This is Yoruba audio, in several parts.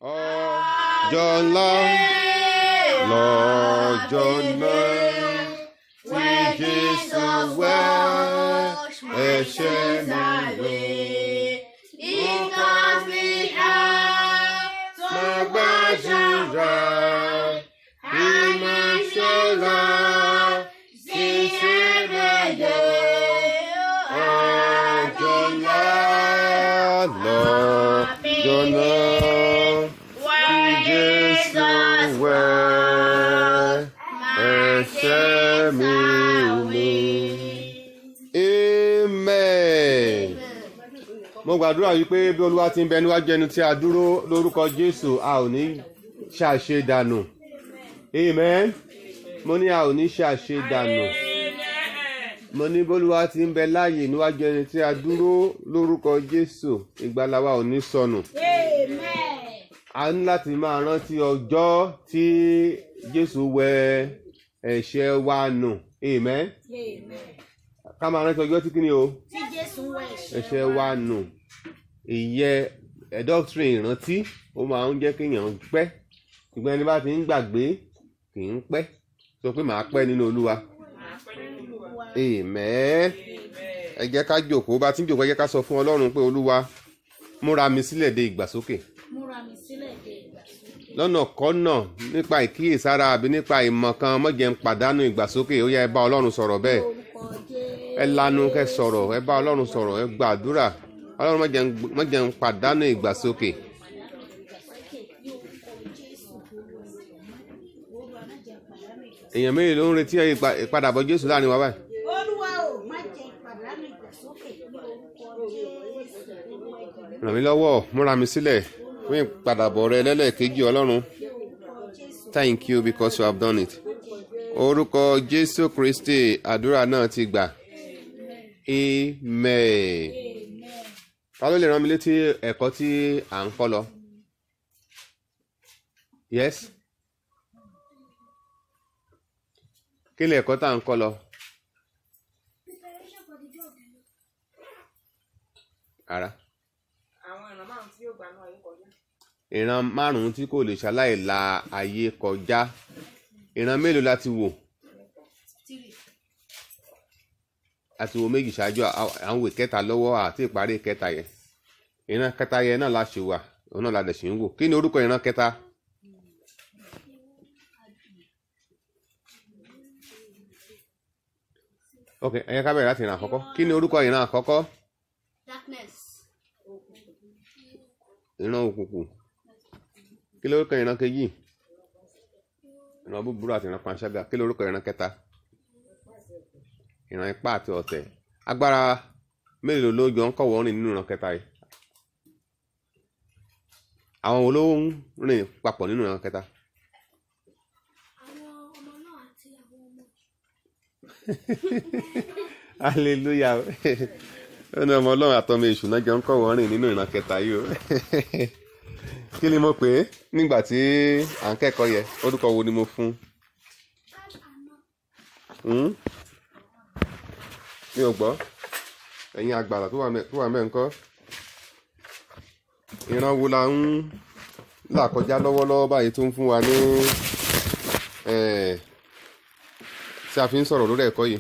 ọjọ́ ńlá lọ́jọ́ náà tí Jésù wẹ̀ ẹ̀ṣẹ̀ mi wẹ̀. Gbàdúrà ìmọ̀ṣẹ́ra ṣiṣẹ́ rẹ̀ ọjọ́ ńlá lọ́jọ́ náà tí Jésù wẹ̀ ẹ̀ṣẹ̀ mi nù. Amen. Mo gbàdúrà wípé bí Olúwa ti ń bẹ níwájú ẹni tí a dúró lórúkọ Jésù, a ò ní ṣàṣe dànù. Amen. Mo ní a ò ní ṣàṣe dànù. Mo ní bólúwa ti ń bẹ láàyè níwájú ẹni tí a dúró lórúkọ Jésù, ìgbàlà wa ò ní sọnù. A ní láti máa rántí ọjọ́ tí Jésù wẹ ẹ̀ṣẹ̀ wa nù. Amen. Ká máa rántí ọjọ́ tí kí ni o? Tí Jésù wẹ ẹ̀ṣẹ̀ wa nù. Ìyẹn doctrine ìrántí ó máa ń jẹ́ kéèyàn pẹ́. Ṣùgbọ́n ẹni bá ti ń gbàgbé kì í pẹ́. Sọ pé màá pẹ́ nínú Olúwa. Amen. Ẹ jẹ́ ká jókòó, bá ti ń jókòó ẹ jẹ́ ká sọ fún Ọlọ́run pé Olúwa múra mi sílẹ̀ de ìgbàsókè. Múra mi sílẹ̀ de ìgbàsókè. Lọ́nà kọ́nà nípa ìkíyèsára àbí nípa ìmọ̀ kan má jẹ́ n pàdánù ìgbàsókè. Ó yá ẹ bá Ọlọ́run sọ̀rọ̀ bẹ́ẹ̀. Ẹ lanu kẹ́ sọ̀rọ̀, ẹ bá Ọlọ́run sọ̀rọ̀, ẹ gbàdúrà. Ọlọ́run má jẹ́ n pàdánù ìgbàsókè. Èèyàn mélòó ló ń retí ìpadàbọ̀ Jésù láàrin wa báyìí? Olúwa ò má jẹ́ ìpàdánù ìgbàsókè ní orúkọ Jésù. Ràn mí lọ́wọ́, múra mi sílẹ̀ fún ìpadàbọ̀ rẹ lẹ́lẹ́kejì Ọlọ́run. Thank you because you have done it. Orúkọ Jésù Kristi àdúrà náà ti gbà. Amen. Ta ló lè rán mi létí ẹ̀kọ́ tí à ń kọ́ lọ? Yes. Kí ni ẹ̀kọ́ tá à ń kọ́ lọ? Ara. Ìran márùn-ún tí kò lè ṣaláì la ayé kọjá. Ìran mélòó láti wò? Àti wo méjì ṣáájú, àwọn ìwé kẹta lọ́wọ́ àti ìparí kẹta yẹn. Ìran kẹta yẹn náà la ṣe wà, òun náà la dẹ̀ ṣe ń wò. Kí ni orúkọ ìran kẹta? Ok, ẹ yẹ ká bẹ̀rẹ̀ láti ìran àkọ́kọ́. Kí ni orúkọ ìran àkọ́kọ́? Darkness. Ìran òkùnkùn. Kí ni orúkọ ìran kejì? Ìran búburú àti ìran panṣágà. Kí ni orúkọ ìran kẹta? Ìran ipá àti ọ̀tẹ̀. Agbára mélòó ló jọ ń kọ̀wọ́ rìn nínú ìran kẹta yìí? Àwọn wo ló ń rìn papọ̀ nínú ìran kẹta? Hallelujah. Ẹni ọmọ Ọlọ́run àtọmọ èṣù náà jọ ń kọ́ wọ́n rìn nínú ìran kẹta yìí o. Kí ni mo pè é nígbà tí à ń kẹ́kọ̀ọ́ yẹ? Orúkọ wo ni mo fún? Mi ò gbọ́. Ẹ̀yin àgbàlá tó wà mẹ́ ńkọ́? Ìran wo la ń là kọjá lọ́wọ́lọ́wọ́ báyìí tó ń fún wa ní tí a fi ń sọ̀rọ̀ lórí ẹ̀kọ́ yìí?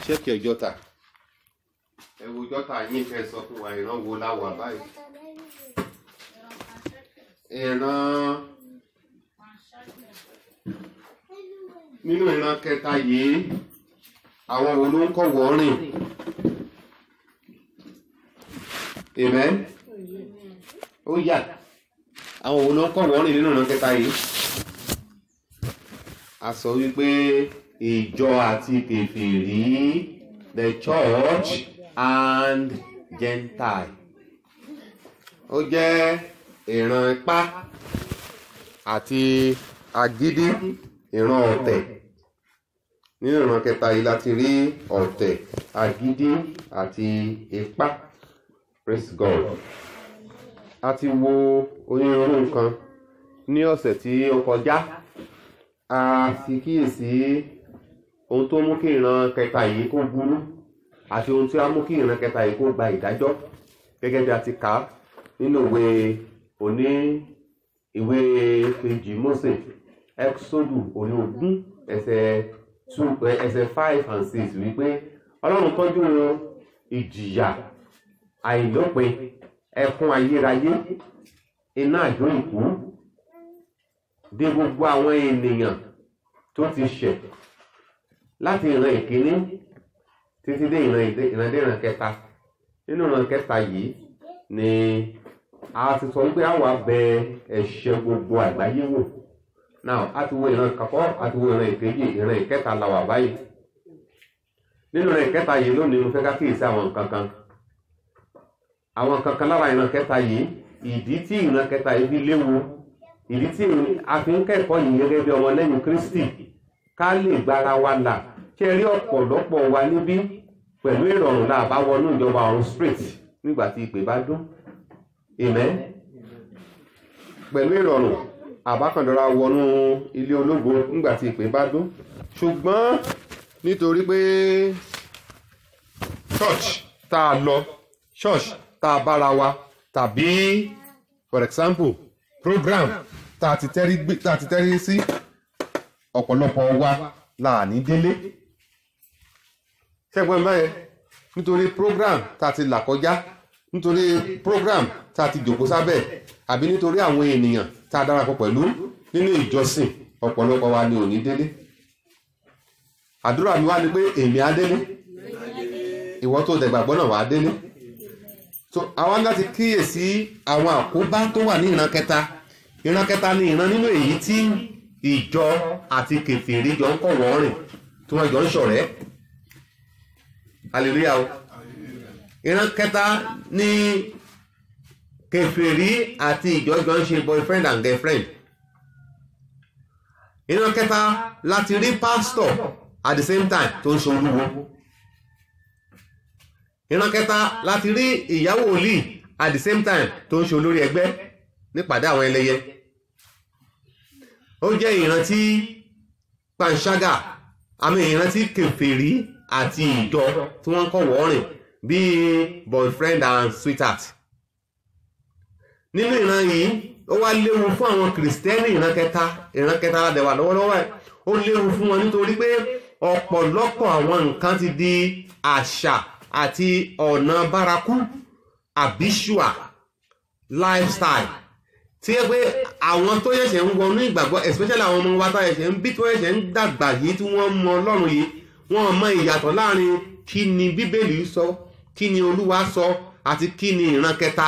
Ṣẹ́kì ẹ̀jọ́ta. Ẹ wo jọ́ta yín fẹ́ sọ fún wa ìran wo la wà báyìí? Ìran nínú ìran kẹta yìí àwọn wo ló ń kọ́ wọ́n rìn? Amen. Ó yà. Àwọn wo ló ń kọ́ wọ́n rìn nínú ìran kẹta yìí? A sọ wípé ìjọ àti kèfèrí, the church and Gentile. Ó jẹ́ ìran ipá àti agídí, ìran ọ̀tẹ̀. Nínú ìran kẹta yìí láti rí ọ̀tẹ̀, agídí àti ipá. Praise God. A ti wo onírúurú nǹkan ní ọ̀sẹ̀ tí ó kọjá. A sì kíyèsí ohun tó mú kí ìran kẹta yìí kó burú àti ohun tí a mú kí ìran kẹta yìí kó gba ìdájọ́. gẹ́gẹ́ bí a ti kà á nínú ìwé kejì Mósè Ẹ́kísódù orí 20 ẹsẹ̀ 5 and 6 wípé Ọlọ́run tọ́jú ìjìyà àìlópin, ẹkún ayérayé, iná àjò ìkú dé gbogbo àwọn ènìyàn tó ti ṣẹ̀ láti ìran ìkíní títí dé ìran kẹta. Nínú ìran kẹta yìí ni a ti sọ wípé a wá bẹ ẹ̀ṣẹ̀ gbogbo àgbáyé wò. Now a ti wo ìran àkọ́kọ́, a ti wo ìran ìkejì, ìran ìkẹta la wà báyìí. Nínú ìran ìkẹta yìí lónìí mo fẹ́ ká kíyèsí àwọn nǹkan kan lára ìran kẹta yìí, ìdí tí ìran kẹta yìí fi léwu, ìdí tí a fi ń kẹ́kọ̀ọ́ yìí gẹ́gẹ́ bí ọmọ lẹ́yìn Kristi ká lè gbára wa là. Ṣé rí ọ̀pọ̀lọpọ̀ wa níbí pẹ̀lú ìrọ̀rùn la bá wọnú ìjọba ọ̀run straight nígbà tí ìpè bá dún. Amen. Pẹ̀lú ìrọ̀rùn àbákàndọ́ra wọnú ilé ológo nígbà tí ìpè bá dún. Ṣùgbọ́n nítorí pé church tá a lọ, church tá a bára wa, tàbí for example program tá a ti tẹ́rí sí, ọ̀pọ̀lọpọ̀ wa là ní délé. Ṣẹ́gbọ́n báyẹn, nítorí program tá a ti là kọjá, nítorí program tá a ti jòkó sábẹ̀, àbí nítorí àwọn ènìyàn tá a darapọ̀ pẹ̀lú nínú ìjọsìn, ọ̀pọ̀lọpọ̀ wa ni ò ní délé. Àdúrà mi wá ní pé èmi á délé, ìwọ tó dẹ̀gbàgbọ́ náà wà á délé. So àwa láti kíyèsí àwọn àkóbá tó wà ní ìran kẹta. Ìran kẹta ni ìran nínú èyí tí ìjọ àti kèfèrí jọ ń kọ̀wọ́ rìn, tí wọ́n jọ ń ṣọ̀rẹ́. Hallelujah o. Ìran kẹta ni kèfèrí àti ìjọ jọ ń ṣe boyfriend and girlfriend. Ìran kẹta láti rí pastor at the same time tó ń ṣe olúwo. Ìran kẹta láti rí ìyàwó wòlíì at the same time tó ń ṣe olórí ẹgbẹ́ nípàdé àwọn ẹlẹ́yẹ. Ó jẹ́ ìran tí panṣágà, ìran tí kèfèrí àti ìjọ tí wọ́n ń kọ̀wọ́ rìn bí boyfriend and sweetheart. Nínú ìran yìí ó wá léwu fún àwọn kìrìsìtẹ́nì ìran kẹta ládẹ̀wà lọ́wọ́lọ́wọ́ ẹ̀. Ó léwu fún wọn nítorí pé ọ̀pọ̀lọpọ̀ àwọn nǹkan ti di àṣà àti ọ̀nà bárakú, habitual lifestyle, tí ẹ pé àwọn tó yẹ̀ṣẹ̀ ń wọnú ìgbàgbọ́, especially àwọn ọmọ wa tá yẹ̀ṣẹ̀ ń bí tó yẹ̀ṣẹ̀ ń dàgbà yìí tí wọ́n mọ Ọlọ́run yìí, wọ́n mọ ìyàtọ̀ láàrin kí ni Bíbélì sọ, kí ni Olúwa sọ, àti kí ni ìran kẹta,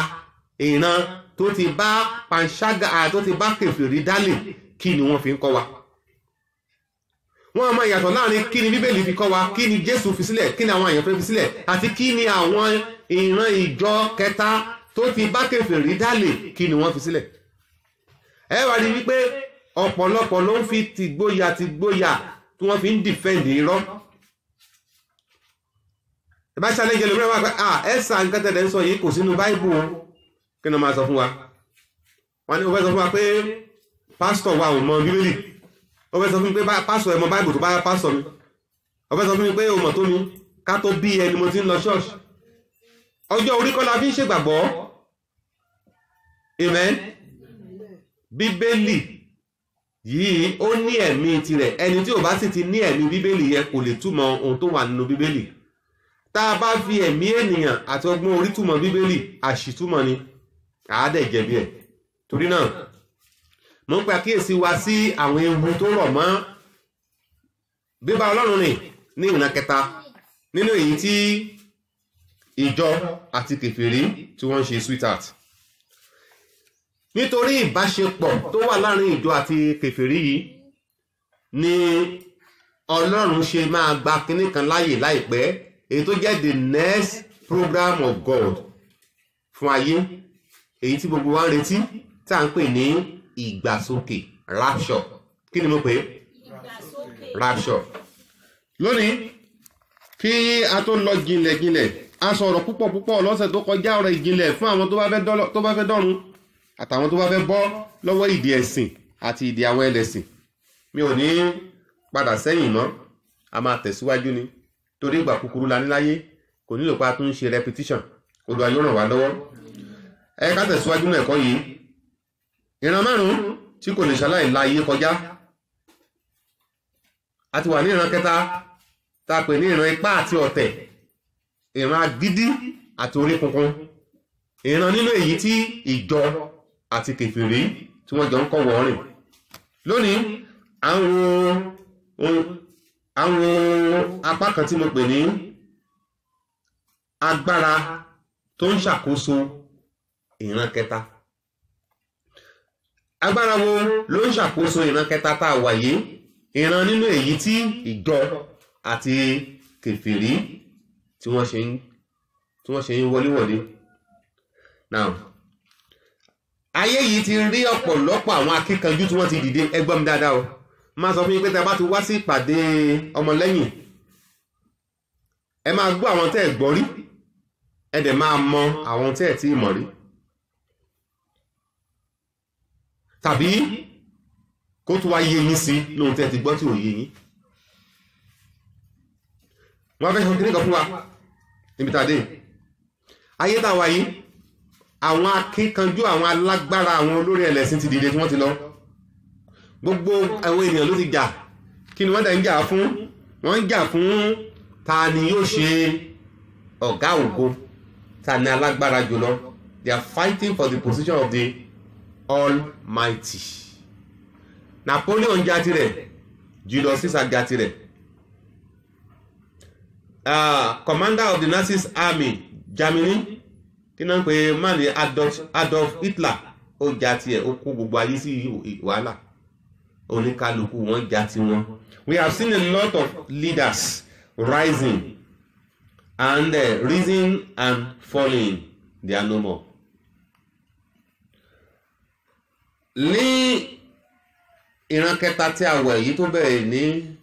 ìran tó ti bá panṣágà tó ti bá kèfèrí dálé, kí ni wọ́n fi ń kọ́ wa. Wọ́n mọ ìyàtọ̀ láàrin kí ni Bíbélì fi kọ́ wa, kí ni Jésù fi sílẹ̀, kí ni àwọn àyànfẹ́ fi sílẹ̀, àti kí ni àwọn ìran ìjọ kẹta tó ti bá kèfèrí dálé, kí ni wọ́n fi sílẹ̀. Ẹ wá rí wípé ọ̀pọ̀lọpọ̀ ló ń fi tìgbóyà tí wọ́n fi ń defend irọ́. Ìbá ṣàlẹ́jẹ̀ lórí wá pé ẹ̀sà nǹkan tẹ̀lẹ̀ ń sọ yìí kò sínú Báíbù o. Kí ni wọ́n máa sọ fún wa? Wọ́n ní ó fẹ́ sọ fún wa pé pásítọ̀ wa ò mọ Bíbélì. Ó fẹ́ sọ fún mi pé pásítọ̀ ẹ mọ Báíbù tó bá pásítọ̀ mi. Ó fẹ́ sọ fún mi pé o mọ̀ tó mi ká tó bí ẹni mo ti ń lọ ṣọ́ọ̀ṣì. Ọjọ́ orí kọ́ la fi ń ṣègbàgbọ́. Amen. Bíbélì yìí ó ní ẹ̀mí tirẹ̀. Ẹni tí ò bá sì ti ní ẹ̀mí Bíbélì yẹn kò lè túmọ̀ ohun tó wà nínú Bíbélì. Tá a bá fi ẹ̀mí ènìyàn àti ọgbọ́n orí túmọ̀ Bíbélì, àṣìtúmọ̀ ni, àádẹ́ jẹ̀bi ẹ̀. Torí náà mo ń pe àkíyèsí wa sí àwọn ewu tó rọ̀ mọ́ bíbá Ọlọ́run rìn ní ìran kẹta nínú èyí tí ìjọ àti kèfèrí tí wọ́n ń ṣe sweetheart. Nítorí ìbáṣepọ̀ tó wà láàrin ìjọ àti kèfèrí yìí ni Ọlọ́run ṣe máa gba kinní kan láàyè láìpẹ́, èyí tó jẹ́ the next program of God fún ayé, èyí tí gbogbo wa ń retí, tí a ń pè ní ìgbàsókè, rapture. Kí ni mo pè é? Rapture. Lónìí kí a tó lọ jinlẹ̀, a sọ̀rọ̀ púpọ̀ lọ́sẹ̀ tó kọjá ọ̀rọ̀ ìjìnlẹ̀ fún àwọn tó bá fẹ́ dọ́run àtàwọn tó bá fẹ́ bọ́ lọ́wọ́ ìdè ẹ̀sìn àti ìdè àwọn ẹlẹ́sìn. Mi ò ní padà sẹ́yìn mọ́, a máa tẹ̀síwájú ni, torí ìgbà kúkúrú la ní láyé, kò nílò pé a tún ń ṣe repetition. Olúwa yóò ràn wá lọ́wọ́. Ẹ ká tẹ̀síwájú ní ẹ̀kọ́ yìí. Ìran márùn-ún tí kò lè ṣaláì la ayé kọjá. A ti wà ní ìran kẹta tá a pè ní ìran ipá àti ọ̀tẹ̀, ìran agídí àti orí kunkun, ìran nínú èyí tí ìjọ àti kèfèrí tí wọ́n jọ ń kọ́ wọ́ọ̀rìn. Lónìí àwọn apá kan tí mo pè ní agbára tó ń ṣàkóso ìran kẹta. Agbára wo ló ń ṣàkóso ìran kẹta tá a wà yìí? Ìran nínú èyí tí ìjọ àti kèfèrí tí wọ́n ṣe ń wọléwọ̀de. Now, ayé yìí ti rí ọ̀pọ̀lọpọ̀ àwọn akíkanjú tí wọ́n ti dìde. Ẹ gbọ́ mi dáadáa o. Máa sọ fún yín pé tẹ́ bá ti wá sí ìpàdé ọmọlẹ́yìn, ẹ máa gbọ́ àwọn tẹ́ ẹ gbọ́ rí, ẹ dẹ̀ máa mọ àwọn tẹ́ ẹ tí ì mọ̀ rí. Tàbí kó tún wá yé yín sí lóhun tẹ́ ẹ ti gbọ́ tí ò yé yín. Wọ́n fẹ́ sọ kí ní kan fún wa níbi tàdé. Ayé tá a wà yìí, àwọn akíkanjú, àwọn alágbára, àwọn olórí ẹlẹ́sìn ti dìde tí wọ́n ti lọ. Gbogbo àwọn ènìyàn ló ti jà. Kí ni wọ́n dẹ̀ ń jà fún? Wọ́n ń jà fún ta ni yóò ṣe ọ̀gá ògo, ta ni alágbára jùlọ. They are fighting for the position of the Almighty. Napoleon jà tirẹ̀, Julius Caesar jà tirẹ̀. Commander of the Nazis army Germany, kí náà ń pè man ní Adolf Hitler, ó jà tiẹ̀, ó kó gbogbo ayé sí wàhálà. Oníkálukú wọn jà tí wọn. We have seen a lot of leaders rising and rising and falling. They are no more. Ní ìran kẹta tí a wẹ̀ yìí tó bẹ̀rẹ̀ ní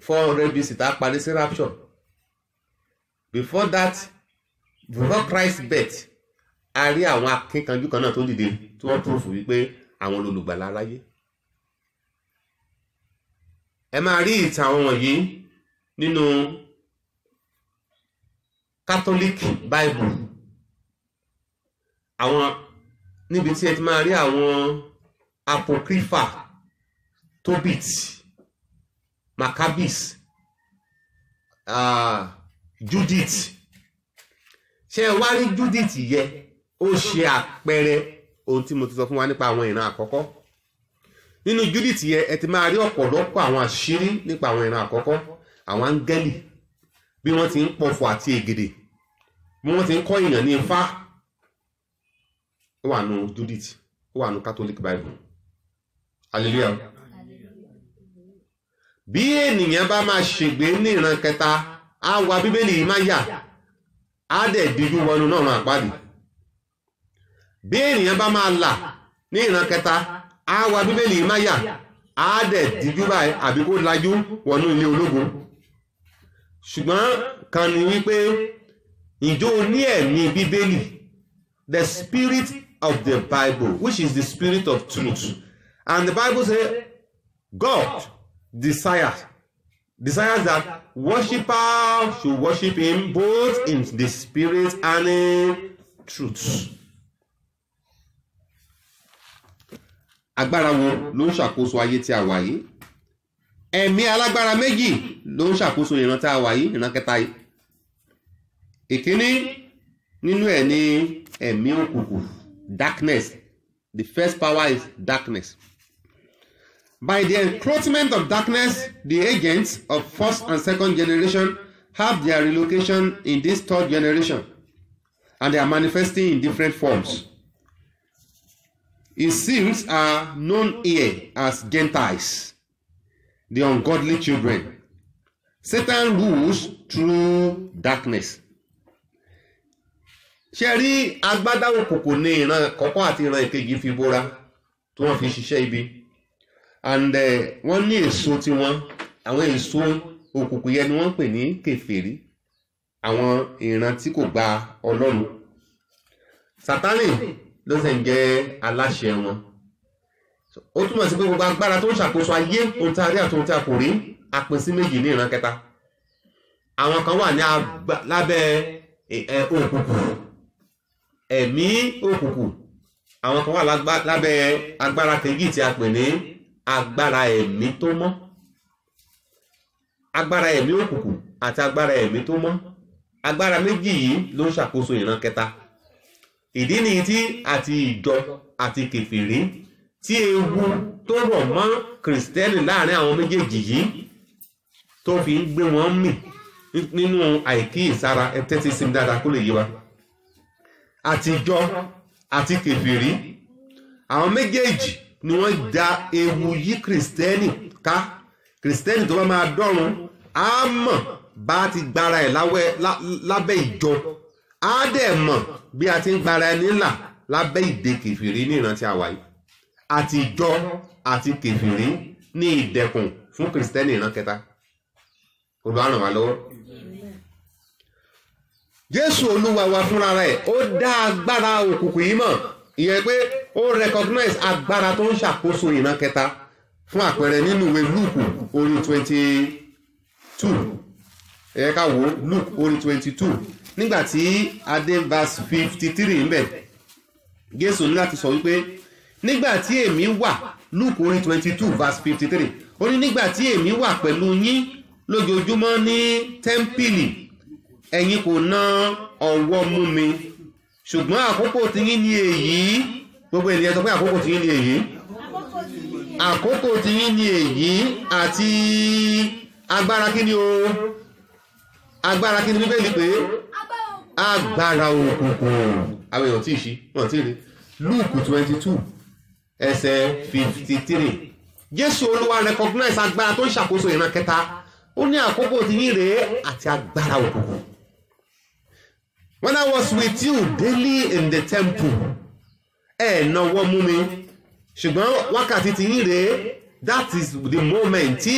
400 BC tá a parí sí rapture. Before that, before Christ's birth, a rí àwọn akíkanjú kan náà tó dìde tí wọ́n proof wípé àwọn olùgbàlà aráyé. Ẹ máa rí ìtàn àwọn wọ̀nyí nínú Catholic Bible. Àwọn níbi tí ẹ ti máa rí àwọn apocrypha, Tobit, Maccabees, Judith. Ṣé ẹ wá rí Judith yẹ? Ó ṣe àpẹẹrẹ ohun tí mo ti sọ fún wa nípa àwọn ìran àkọ́kọ́. Nínú Judith yẹ ẹ ti máa rí ọ̀pọ̀lọpọ̀ àwọn àṣírí nípa àwọn ìran àkọ́kọ́. Àwọn áńgẹ́lì, bí wọ́n ti ń pọ̀fọ̀ àti ègèdè, bí wọ́n ti ń kọ́ èèyàn ní ifá. Ó wà nù Judith, ó wà nù Catholic Bible. Hallelujah. Bí ènìyàn bá máa ṣègbé ní ìran kẹta, á wa Bíbélì yìí máa yà, á dẹ̀ díjú wọnú náà máa pàdé. Bí ènìyàn bá máa là ní ìran kẹta, á wa Bíbélì yìí máa yà, á dẹ̀ díjú báyìí àbí kó lajú wọnú ilé ológun. Ṣùgbọ́n kan ní wípé ìjọ ní ẹ̀mí Bíbélì, the spirit of the Bible, which is the spirit of truth. And the Bible says God desires that worshippers should worship him both in the spirit and in truth. Agbára wo ló ń ṣàkóso ayé tí a wà yìí? Ẹ̀mí alágbára méjì ló ń ṣàkóso ìran tí a wà yìí, ìran kẹta yìí. Ìkíní nínú ẹ̀ ní ẹ̀mí òkùnkùn, darkness. The first power is darkness. By the encroachment of darkness, the agents of first and second generation have their relocation in this third generation, and they are manifesting in different forms. His seals are known here as Gentiles, the ungodly children. Satan rules through darkness. Ṣé rí agbádá òkùnkùn ní ìran àkọ́kọ́ àti ìran ìkejì fi bóra tí wọ́n fi ṣiṣẹ́ ibi. And wọ́n ní èso tí àwọn èso òkùnkùn yẹn ni wọ́n ń pè ní kèfèrí, àwọn ìran tí kò gba Ọlọ́run. Sátánì ló sì ń jẹ́ aláṣẹ wọn. Ó túmọ̀ sí pé gbogbo agbára tó ń ṣàkóso ayé ohun tí a rí àti ohun tí a kò rí, a pín sí méjì ní ìran kẹta. Àwọn kan wà ní lábẹ́ òkùnkùn, ẹ̀mí òkùnkùn, àwọn kan wà lábẹ́ agbára kejì tí a pè ní agbára ẹ̀mí tó mọ́. Agbára ẹ̀mí òkùnkùn àti agbára ẹ̀mí tó mọ́, agbára méjì yìí ló ń ṣàkóso ìran kẹta. Ìdí nìyí tí àti ìjọ àti kèfèrí tí ewu tó rọ̀ mọ́ kìrìsìtẹ́nì láàrin àwọn méjèèjì yìí tó fi ń gbé wọn mì nínú àìkíyèsára. Tẹ́tí sí mi dáadáa kó lè yé wa. Àtijọ́ àti kèfèrí, àwọn méjèèjì ni wọ́n da ewu yí kìrìsìtẹ́nì ká. Kìrìsìtẹ́nì tó bá máa dọ́run á mọ̀ bá ti gbára ẹ̀ lábẹ́ ìjọ, á dẹ̀ mọ̀ bí a ti ń gbára ẹni ńlá lábẹ́ ìdè kèfèrí ní ìran tí a wà yìí. Àtijọ́ àti kèfèrí ní ìdẹ̀kùn fún kìrìsìtẹ́nì ìran kẹta. Olúwa ràn wá lọ́wọ́. Jésù Olúwa wa fúnra rẹ̀ ó dá agbára òkùnkùn yìí mọ̀. Ìyẹn pé ó recognize agbára tó ń ṣàkóso ìran kẹta. Fún àpẹẹrẹ nínú ìwé Lúùkù orí 22, ẹ ká wo Lúùkù orí 22, nígbàtí adé verse 53 ń bẹ̀, Jésù ní láti sọ wípé nígbàtí èmi wà, Lúùkù orí 22 verse 53, ó ní nígbàtí èmi wà pẹ̀lú yín lójoojúmọ́ ní tẹ́ḿpìlì, ẹ̀yin kò na ọwọ́ mú mi, ṣùgbọ́n àkókò tiyín ni èyí. Gbogbo ènìyàn sọ pé àkókò tiyín ni èyí. Àkókò tiyín ni èyí àti agbára kí ni o? Agbára kí ni Bíbélì pé? Agbára òkùnkùn. Àwọn èèyàn tí ì ṣí, wọ́n tí ì rí. Lúùkù 22 ẹsẹ̀ 53. Jésù Olúwa recognize agbára tó ń ṣàkóso ìran kẹta. Ó ní àkókò tiyín rèé àti agbára òkùnkùn. When I was with you daily in the temple, ẹ náwó mú mi, ṣùgbọ́n wákàtí tiyín rèé. That is the moment tí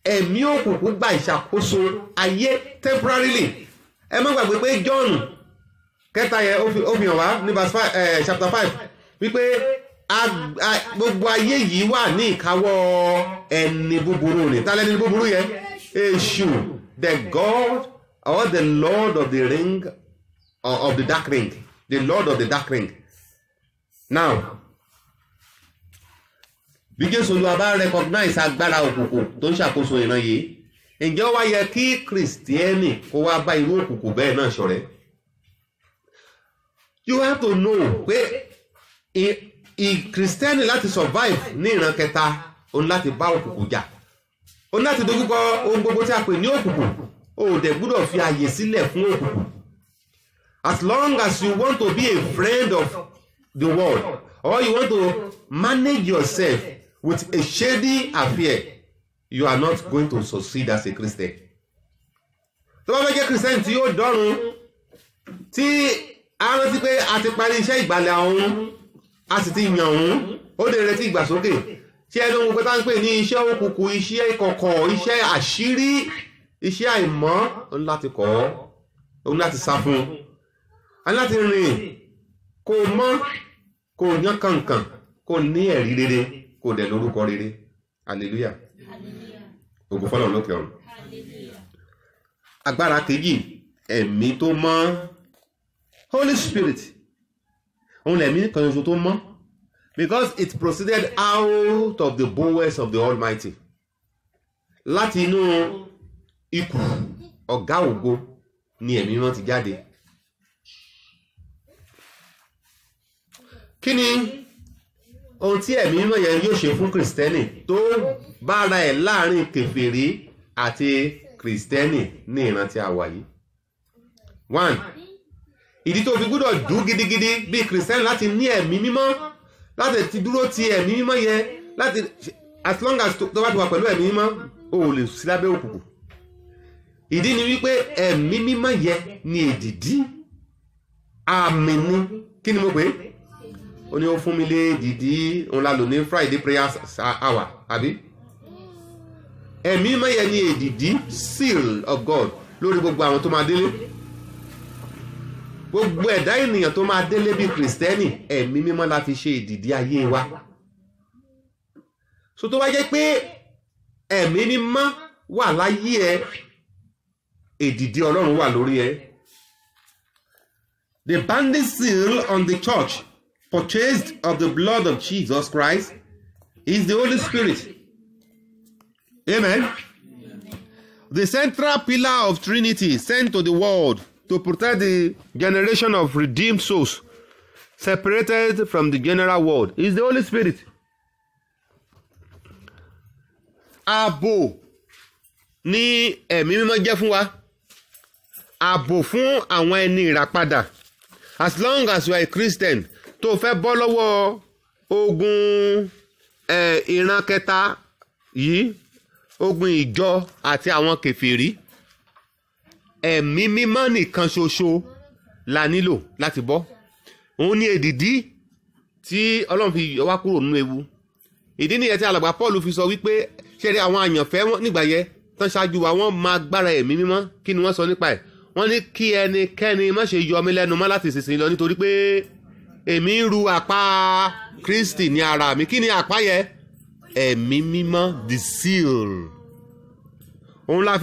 ẹ̀mí òkùnkùn gba ìṣàkóso ayé temporarily. Ẹ má gbàgbé pé John kẹta yẹn ó fi hàn wá ní verse chapter 5 wípé gbogbo ayé yìí wà ní ìkáwọ́ ẹni búburú ni. Ta lẹni búburú yẹn? Èṣù, the God or the Lord of the ring, or of the dark ring, the Lord of the dark ring. Now, bí Jésù Olúwa bá recognize agbára òkùnkùn tó ń ṣàkóso ìran yìí, ǹjẹ́ ó wá yẹ kí kìrìsìtẹ́nì kó wá bá irú òkùnkùn bẹ́ẹ̀ náà ṣọ̀rẹ́? You have to know pé kìrìsìtẹ́nì láti survive ní ìran kẹta, òun láti bá òkùnkùn jà, òun láti dojúkọ ohun gbogbo tí a pè ní òkùnkùn. O dẹ̀ gbọ́dọ̀ fi àyè sílẹ̀ fún òkùnkùn. As long as you want to be a friend of the world, or you want to manage yourself with a shady affair, you are not going to succeed as a Christian. Tó bá fẹ́ jẹ́ Christian tí yóò dọ́run, tí a rántí pé a ti parí iṣẹ́ ìgbàlẹ̀ ọ̀hún, a sì ti yàn ọ̀hún, ó lè retí ìgbàsókè. Ṣé ẹni ohun pé tá ń pè ní iṣẹ́ òkùnkùn, iṣẹ́ ìkọ̀kọ̀, iṣẹ́ àṣírí, iṣẹ́ àìmọ́, ó ní láti kọ́, ó ní láti sá fún, a ní láti rìn kó mọ́, kó yán kankan, kó ní ẹ̀rí rere, kó dẹ̀ lórúkọ rere. Hallelujah. Ògo fọ́lọ́run lókè ọ̀run. Agbára kejì, ẹ̀mí tó mọ́, Holy Spirit. Òun lẹ̀mí kan ṣoṣo tó mọ́, because it proceeded out of the bowels of the Almighty. Láti inú ikù ọ̀gá ògo ni ẹ̀mí wọn ti jáde. Kí ni ohun tí ẹ̀mí mímọ́ yẹn yóò ṣe fún kìrìsìtẹ́nì tó bára ẹ̀ láàrin kèfèrí àti kìrìsìtẹ́nì ní ìran tí a wà yìí? 1. Ìdí tó fi gbọ́dọ̀ dùn gidigidi bí kìrìsìtẹ́nì láti ní ẹ̀mí mímọ́, láti ti dúró ti ẹ̀mí mímọ́ yẹn, láti as long as tó bá ti wà pẹ̀lú ẹ̀mí mímọ́, o ò lè sí lábẹ́ òkùnkùn. Ìdí ni wípé ẹ̀mí mímọ́ yẹn ni èdìdí, àmì ni. Kí ni mo pè é? Ó ní ó fún mi lé èdìdí, òun la lò ní Friday prayer hour, àbí? Ẹ̀mí mímọ́ yẹn ni èdìdí, seal of God lórí gbogbo àwọn tó máa délé. Gbogbo ẹ̀dá ènìyàn tó máa délé bí kìrìsìtẹ́nì, ẹ̀mí mímọ́ la fi ṣe èdìdí ayé wa. So tó bá jẹ́ pé ẹ̀mí mímọ́ wà láyé ẹ, èdìdí Ọlọ́run wà lórí ẹ. The binding seal on the church, purchased of the blood of Jesus Christ, is the Holy Spirit. Amen. The central pillar of Trinity sent to the world to protect the generation of redeemed souls separated from the general world is the Holy Spirit. Ààbò ni ẹ̀mí mímọ́ jẹ́ fún wa. Ààbò fún àwọn ẹni ìràpadà. As long as you are a Christian, tó fẹ́ bọ́ lọ́wọ́ ogun ìran kẹta yìí, ogun ìjọ àti àwọn kèfèrí, ẹ̀mí mímọ́ nìkan ṣoṣo la nílò láti bọ́. Òun ni èdìdí tí Ọlọ́run fi yọ wá kúrò nínú ewu. Ìdí nìyẹn tí alàgbà Paul fi sọ wípé ṣẹ́rí àwọn àyànfẹ́ wọn nígbà yẹn tán ṣáájú wa wọ́n máa gbára ẹ̀mí mímọ́. Kí ni wọ́n sọ nípa ẹ̀? Wọ́n ní kí ẹnikẹ́ni má ṣe yọ mí lẹ́nu mọ́ láti ìsinsìnyí lọ nítorí pé èmi ń ru àpá Kristi ní ara mi. Kí ni àpá yẹn? Ẹ̀mí mímọ́, the seal. Òun la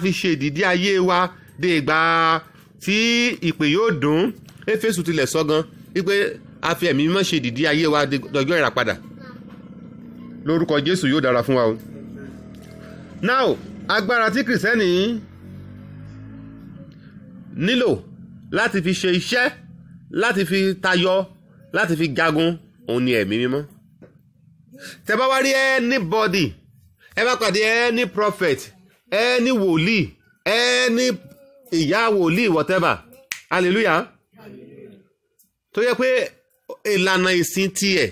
fi ṣe ìdìdí ayé wa dé ìgbà tí ìpè yóò dùn. Éfésù tilẹ̀ sọ gan wípé a fi ẹ̀mí mímọ́ ṣe ìdìdí ayé wa dọjọ́ ìràpadà. Lórúkọ Jésù yóò dára fún wa o. Now, agbára tí Kìrìsìtẹ́nì nílò láti fi ṣe iṣẹ́, láti fi tayọ, láti fi jagun, òun ni ẹ̀mí mímọ́. Tẹ́ bá wá rí anybody, ẹ bá pàdé any prophet, any wòlíì, any ìyá wòlíì, whatever, hallelujah, tó yẹ pé ìlànà ìsìn tiẹ̀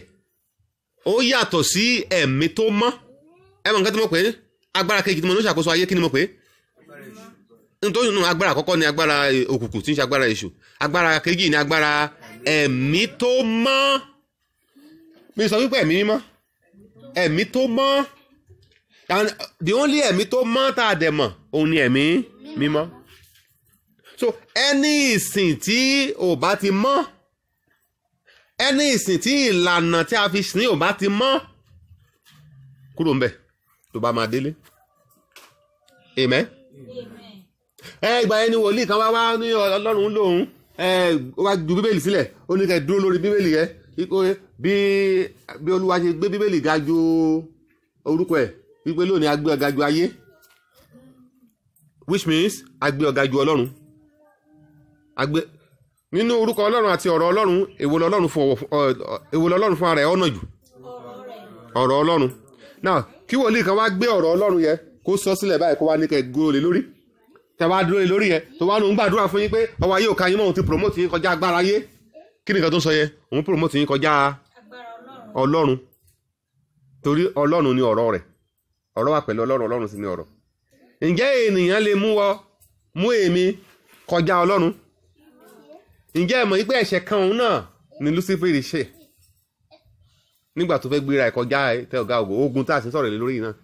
ó yàtọ̀ sí ẹ̀mí tó mọ́. Ẹ mọ̀ nǹkan tí mo pè é, agbára kejì tí mo ní ṣàkóso ayé, kí ni mo pè é? Nítorí nínú agbára àkọ́kọ́ ni agbára òkùnkùn tí ń ṣe agbára èṣù. Agbára kejì ni agbára ẹ̀mí tó mọ́. Mi sọ wípé ẹ̀mí mímọ́, ẹ̀mí tó mọ́, the only ẹ̀mí tó mọ́ tá a dẹ̀ mọ̀ òun ni ẹ̀mí mímọ́. So ẹni ìsìn tí ò bá ti mọ́, ẹni ìsìn tí ìlànà tí a fi sìn ò bá ti mọ́, kúrò ńbẹ̀ tó bá máa délé. Amen. Ìgbà ẹni wòlíì kan wá ní Ọlọ́run lòun wá ju bíbélì sílẹ̀, ó ní kẹ́ dúró lórí bíbélì yẹn bí Olúwa ṣe gbé bíbélì ga ju orúkọ ẹ̀ wípé lónìí a gbé ọ̀gá ju ayé, which means a gbé ọ̀gá ju Ọlọ́run. Nínú orúkọ Ọlọ́run àti ọ̀rọ̀ Ọlọ́run, èwo l'Ọlọ́run fún ara ẹ̀ ọ̀nà jù? Ọ̀rọ̀ Ọlọ́run. Now kí wòlíì kan wá gbé ọ̀rọ̀ Ọlọ́run yẹn kó sọ sílẹ̀ báyìí kó wá ní kẹ́ dúró lé lórí. Tẹ́ wá dúró lé lórí yẹn tó wá nù ń gbàdúrà fún yín pé ọwọ́ ayé ò ká yín mọ́, òun ti promote yín kọjá agbára ayé. Kí ni nǹkan tó ń sọ yẹn? Òun promote yín kọjá Ọlọ́run. Torí Ọlọ́run ni ọ̀rọ̀ rẹ̀. Ọ̀rọ̀ wà pẹ̀lú Ọlọ́run, Ọlọ́run sì ni ọ̀rọ̀. Ǹjẹ́ ènìyàn lè mú èmi kọjá Ọlọ́run? Ǹjẹ́ ẹ mọ̀ wípé ẹ̀ṣẹ̀ kan òun náà ni Lucifer ṣe nígbà tó fẹ́ gbéra ẹ̀ kọjá tẹ́ ọ̀gá ògo, ogun tá a sì ń sọ̀rọ̀ lé lórí náà.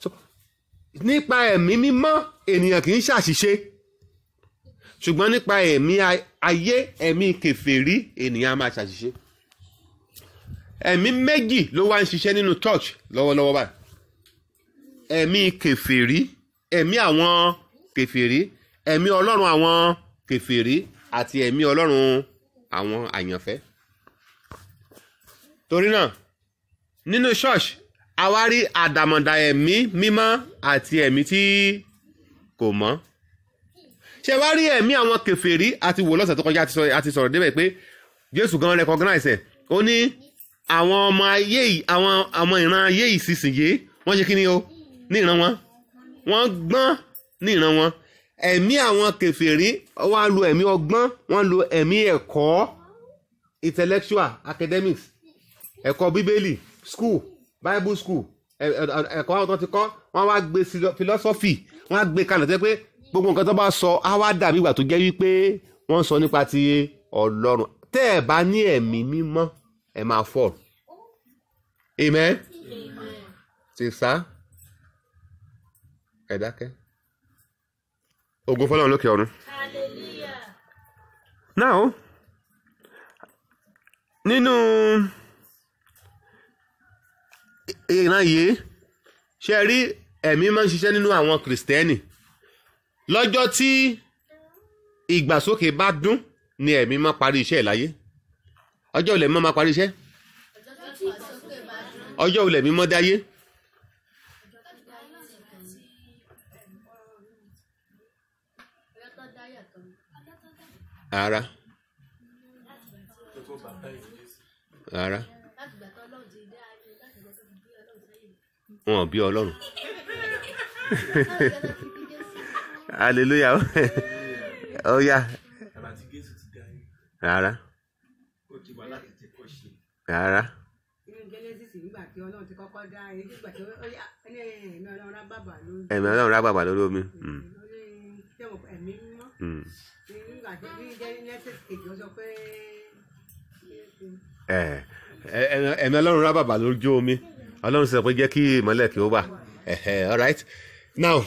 So nípa ẹ̀mí mímọ́ ènìyàn kì í ṣàṣìṣe, ṣùgbọ́n nípa ẹ̀mí ayé, ẹ̀mí kèfèrí, ènìyàn á máa ṣàṣìṣe. Ẹ̀mí méjì ló wá ń ṣiṣẹ́ nínú church lọ́wọ́lọ́wọ́ báyìí. Ẹ̀mí kèfèrí, ẹ̀mí àwọn kèfèrí, ẹ̀mí Ọlọ́run àwọn kèfèrí àti ẹ̀mí Ọlọ́run àwọn àyànfẹ́. Torí náà nínú church a wá rí àdàmọ̀dà ẹ̀mí mímọ́ àti ẹ̀mí tí kò mọ́. Ṣé wá rí ẹ̀mí àwọn kèfèrí àti wò lọ́sẹ̀ tó kọjá àti sọ̀rọ̀ débẹ̀ pé Jésù gan recognize ẹ̀. Ó ní àwọn ọmọ ayé yìí, àwọn ìran ayé yìí sísìnyé wọ́n ṣe kí ni o ní ìran wọn, wọ́n gbọ́n ní ìran wọn. Ẹ̀mí àwọn kèfèrí wọ́n á lo ẹ̀mí ọgbọ́n, wọ́n lo ẹ̀mí ẹ̀kọ́, intellectual, academics, ẹ̀kọ́ bíbélì, school, bible school, ẹ̀kọ́ àwọn tó ti kọ́, wọ́n wá gbé philosophy, wọ́n á gbé kalẹ̀ tẹ́ pé gbogbo nǹkan tó bá sọ á wá dàbí ìgbà tó jẹ́ wípé wọ́n sọ nípa ti Ọlọ́run. Tẹ́ ẹ̀ bá ní ẹ̀mí mímọ́ ẹ máa fall. Amen. Ṣe sá ẹ dákẹ́. Ògo fọ́lọ́run lókè ọ̀run. Now nínú ìran yìí ṣe rí ẹ̀mí máa ń ṣiṣẹ́ nínú àwọn Kìrìsìtẹ́nì. Lọ́jọ́ tí ìgbàsókè bá dún ni ẹ̀mí máa parí iṣẹ́ ẹ̀ láyé. Ọjọ́ olè mímọ́ máa parí iṣẹ́. Ọjọ́ olè mímọ́ dáyé. Rárá. Rárá. Wọn bí Ọlọ́run. Hallelujah. Ó yá. Rárá. Rárá. Ẹ̀mí Ọlọ́run rá bàbà lórí omi. Ẹ̀mí Ọlọ́run rá bàbà lójú omi. Ọlọ́run sọ pé jẹ́ kí ìmọ́lẹ̀ kí ó wà. All right. Now,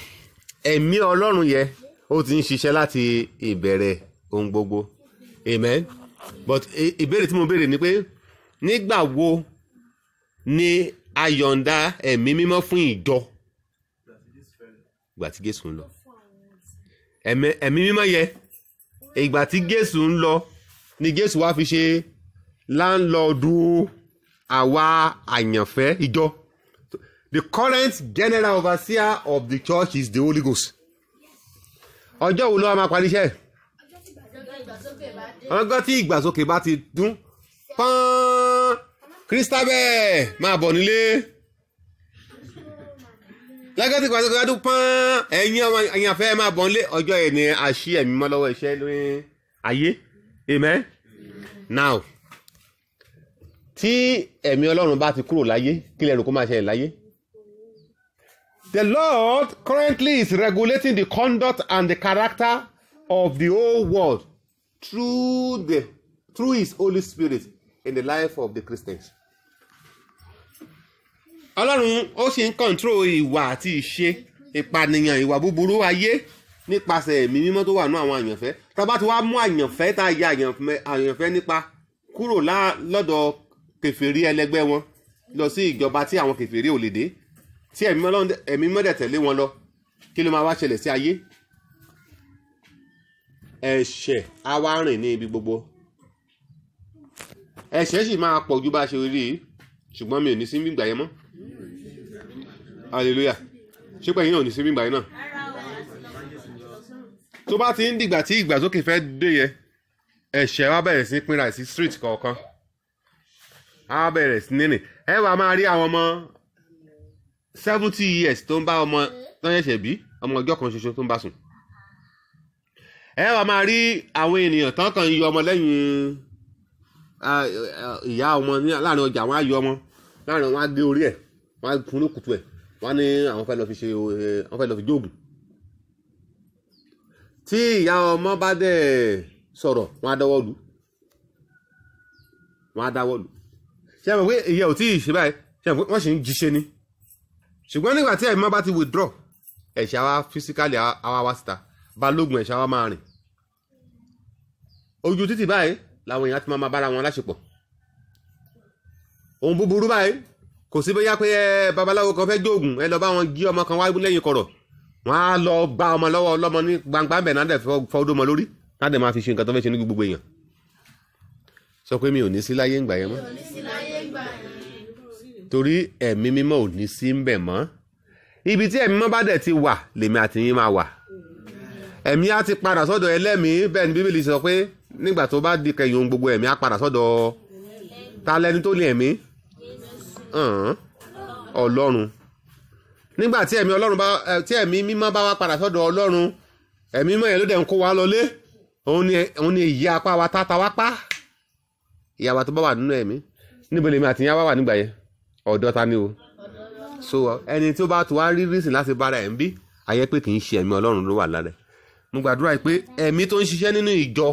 ẹ̀mí Ọlọ́run yẹ ó ti ń ṣiṣẹ́ láti ìbẹ̀rẹ̀ ohun gbogbo. Amen. But ìbéèrè tí mo béèrè ni pé nígbà wo ni a yọ̀ǹda ẹ̀mí mímọ́ fún ìjọ? Ìgbà tí Jésù ń lọ. Ẹ̀mí mímọ́ yẹ ìgbà tí Jésù ń lọ ni Jésù wá fi ṣe láńlọ́ọ̀dù àwa àyànfẹ́ ìjọ. The current general overseer of the church is the Holy Ghost. Ọjọ́ wo ló wá máa parí iṣẹ́? Ọjọ́ tí ìgbàsókè bá ti dún pọ́n Christabel máa bọ̀ nílé. Lẹ́gẹ́ tí ìgbàsókè bá dún pọ́n ẹ̀yin ọmọ àyànfẹ́ máa bọ̀ nílé. Ọjọ́ yẹn ni a ṣí ẹ̀mí mọ́ lọ́wọ́ iṣẹ́ lórí ayé. Amen. Now, tí ẹ̀mí Ọlọ́run bá ti kúrò láyé, kí lẹ rò kó máa ṣẹlẹ̀ láyé? The Lord currently is regulating the conduct and the character of the whole world through His Holy Spirit in the life of the Christians. Ọlọ́run ó sì ń control ìwà àti ìṣe ìpànìyàn ìwà búburú ayé nípasẹ̀ ẹ̀mí mímọ́ tó wà ní àwọn àyànfẹ́. Tá bá ti wá mú àyànfẹ́ tá a ya àyànfẹ́ nípa kúrò lọ́dọ̀ kèfèrí ẹlẹgbẹ́ wọn lọ sí ìjọba tí àwọn kèfèrí ò lè dé, tí ẹ̀mí mọ́dẹ̀ tẹ̀lé wọn lọ, kí ló máa wá ṣẹlẹ̀ sí ayé? Ẹ̀ṣẹ̀ á wá rìn ní ibi gbogbo. Ẹ̀ṣẹ̀ sì máa pọ̀ ju bá a ṣe rí, ṣùgbọ́n mi ò ní sí gbígbà yẹn mọ́. Hallelujah. Ṣé pé yín ò ní sí gbígbà yẹn náà? Tó bá ti ń dìgbà tí ìgbàsókè fẹ́ dé yẹ, ẹ̀ṣẹ̀ wá bẹ̀rẹ̀ sí pínra sí street kọ̀ọ̀kan. Á bẹ̀rẹ̀ sí nínú. Ẹ wá máa rí àwọn ọmọ 70 years tó ń bá ọmọ tó ń ṣẹ̀ṣẹ̀ bí, ọmọ ọjọ́ kan ṣoṣo tó ń bá sùn. Ẹ wá máa rí àwọn ènìyàn tán kàn yọ ọmọ lẹ́yìn ìyá ọmọ láàrin ọjà, wọ́n á yọ ọmọ láàrin, wọ́n á gé orí ẹ̀, wọ́n á fún lókùtù ẹ̀, wọ́n á ní àwọn fẹ́ lọ fi jóògùn. Tí ìyá ọmọ bá dẹ̀ sọ̀rọ̀, wọ́n á dáwọ́ lù. Ṣé ẹ mọ̀ pé ìyẹ́ ò tí ì ṣe báyìí? Ṣé ẹ mọ̀ pé wọ́n sì ń jíṣẹ́ ni? Ṣùgbọ́n nígbà tí ẹ̀mí bá ti withdraw, ẹ̀ṣẹ̀ àwa physically àwa wá síta, balógun ẹ̀ṣẹ̀ àwa máa rìn. Ojú títì báyìí làwọn èèyàn ti máa bára wọn láṣepọ̀. Ohun búburú báyìí kò sí bóyá pé babaláwo kan fẹ́ jóògùn, ẹ lọ bá wọn jí ọmọ kan wá lẹ́yìn kọ̀rọ̀, wọ́n á lọ gba ọmọ lọ́wọ́ ọlọ́mọ ní gbangba bẹ̀ náà dẹ̀ fọwọ́dọ́ mọ lórí, náà dẹ̀ máa fi ṣe nǹkan tó fẹ́ ṣe ní gbogbo èèyàn. Sọ pé mi ò ní sí láyé ńgbà yẹn mọ́. Torí ẹ̀mí mímọ́ ò ní sí ń bẹ̀ mọ́. Ibi tí ẹ̀mí mímọ́ bá dẹ̀ ti wà lèmi àti yín máa wà. Ẹ̀mí á ti padà sọ́dọ̀ ẹlẹ́mìí, bẹ́ẹ̀ ni Bíbélì sọ pé nígbà tó bá di kẹyìn ohun gbogbo ẹ̀mí á padà sọ́dọ̀ ta lẹni tó ní ẹ̀mí? Ọlọ́run. Nígbà tí ẹ̀mí mímọ́ bá wá padà sọ́dọ̀ Ọlọ́run, ẹ̀mí mímọ́ yẹn ló dẹ̀ ń kó wa lọlé. Òun ni ìyá apá wa táta wá pa. Ìyá wa tó bá wà nínú ẹ̀mí. Níbo lèmi àti yín wá wà nígbà yẹn? Ọ̀dọ̀ ta ni o? So ẹni tí ó bá tó wá rí rísìn láti bára ẹ̀ ń bí, ayé pé kì í ṣe ẹ̀mí Ọlọ́run ló wà lára ẹ̀. Mo gbàdúrà pé ẹ̀mí tó ń ṣiṣẹ́ nínú ìjọ,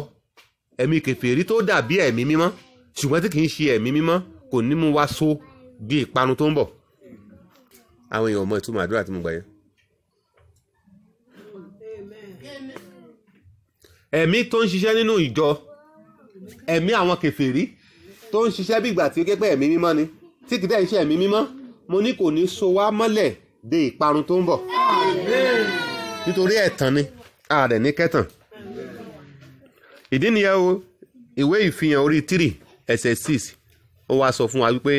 ẹ̀mí kèfèrí tó dàbí ẹ̀mí mímọ́, ṣùgbọ́n tí kì í ṣe ẹ̀mí mímọ́, kò ní mú wa so bí ìparun tó ń bọ̀. Àwọn èèyàn mọ ìtumọ̀ àdúrà tí mo gbà yẹn. Ẹ̀mí tó ń ṣiṣẹ́ nínú ìjọ, ẹ̀mí àwọn kèfèrí tó ń ṣiṣẹ́ bí ìgbà tí ó gẹ́gẹ́ ẹ̀mí mímọ́ ni, tí kìí dẹ̀ ṣe ẹ̀mí mímọ́, mo ní kò ní so wá mọ́lẹ̀ de ìparun tó ń bọ̀. Nítorí ẹ̀tàn ni, a rẹ̀ ní kẹ́tàn. ìdí nìyẹn o, ìwé ìfihàn orí 3 ẹsẹ̀ 6 ó wá sọ fún wa wípé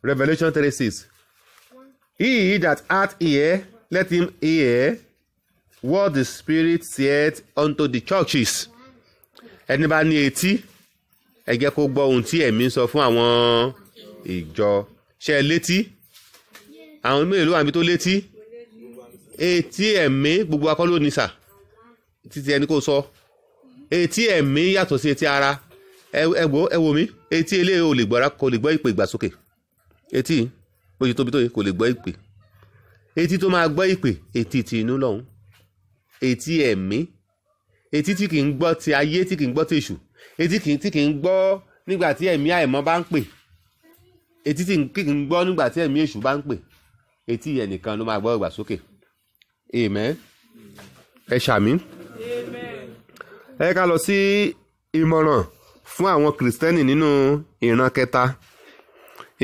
Revelation 3:6, he that hath ear, let him hear what the Spirit saith unto the churches. Ẹni bá ní etí, ẹ jẹ́ kó gbọ́ ohun tí ẹ̀mí sọ fún àwọn ìjọ. Ṣé ẹ létí? Àwọn mélòó àmì tó létí? Etí ẹ̀mí gbogbo akọ́ ló ní sà. Títí ẹni kò sọ. Etí ẹ̀mí yàtọ̀ sí etí ara. Ẹ wò mí, etí eléyìí ò lè gbọ́ ìpè ìgbàsókè. Etí bó ṣe tóbi tó yìí kò lè gbọ́ ìpè. Etí tó máa gbọ́ ìpè, etí ti inú lọ́hùn. Etí ẹ̀mí, etí tí kì í gbọ́ ti ayé, tí kì í gbọ́ ti èṣù, etí tí kì í gbọ́ nígbà tí ẹ̀mí àìmọ́ bá ń pè, etí tí kì í gbọ́ nígbà tí ẹ̀mí èṣù bá ń pè, etí yẹn nìkan ló máa gbọ́ ìgbàsókè. Amen. Ẹ ṣàmì. Ẹ ká lọ sí ìmọ̀ràn fún àwọn kìrìsìtẹ́nì nínú ìran kẹta.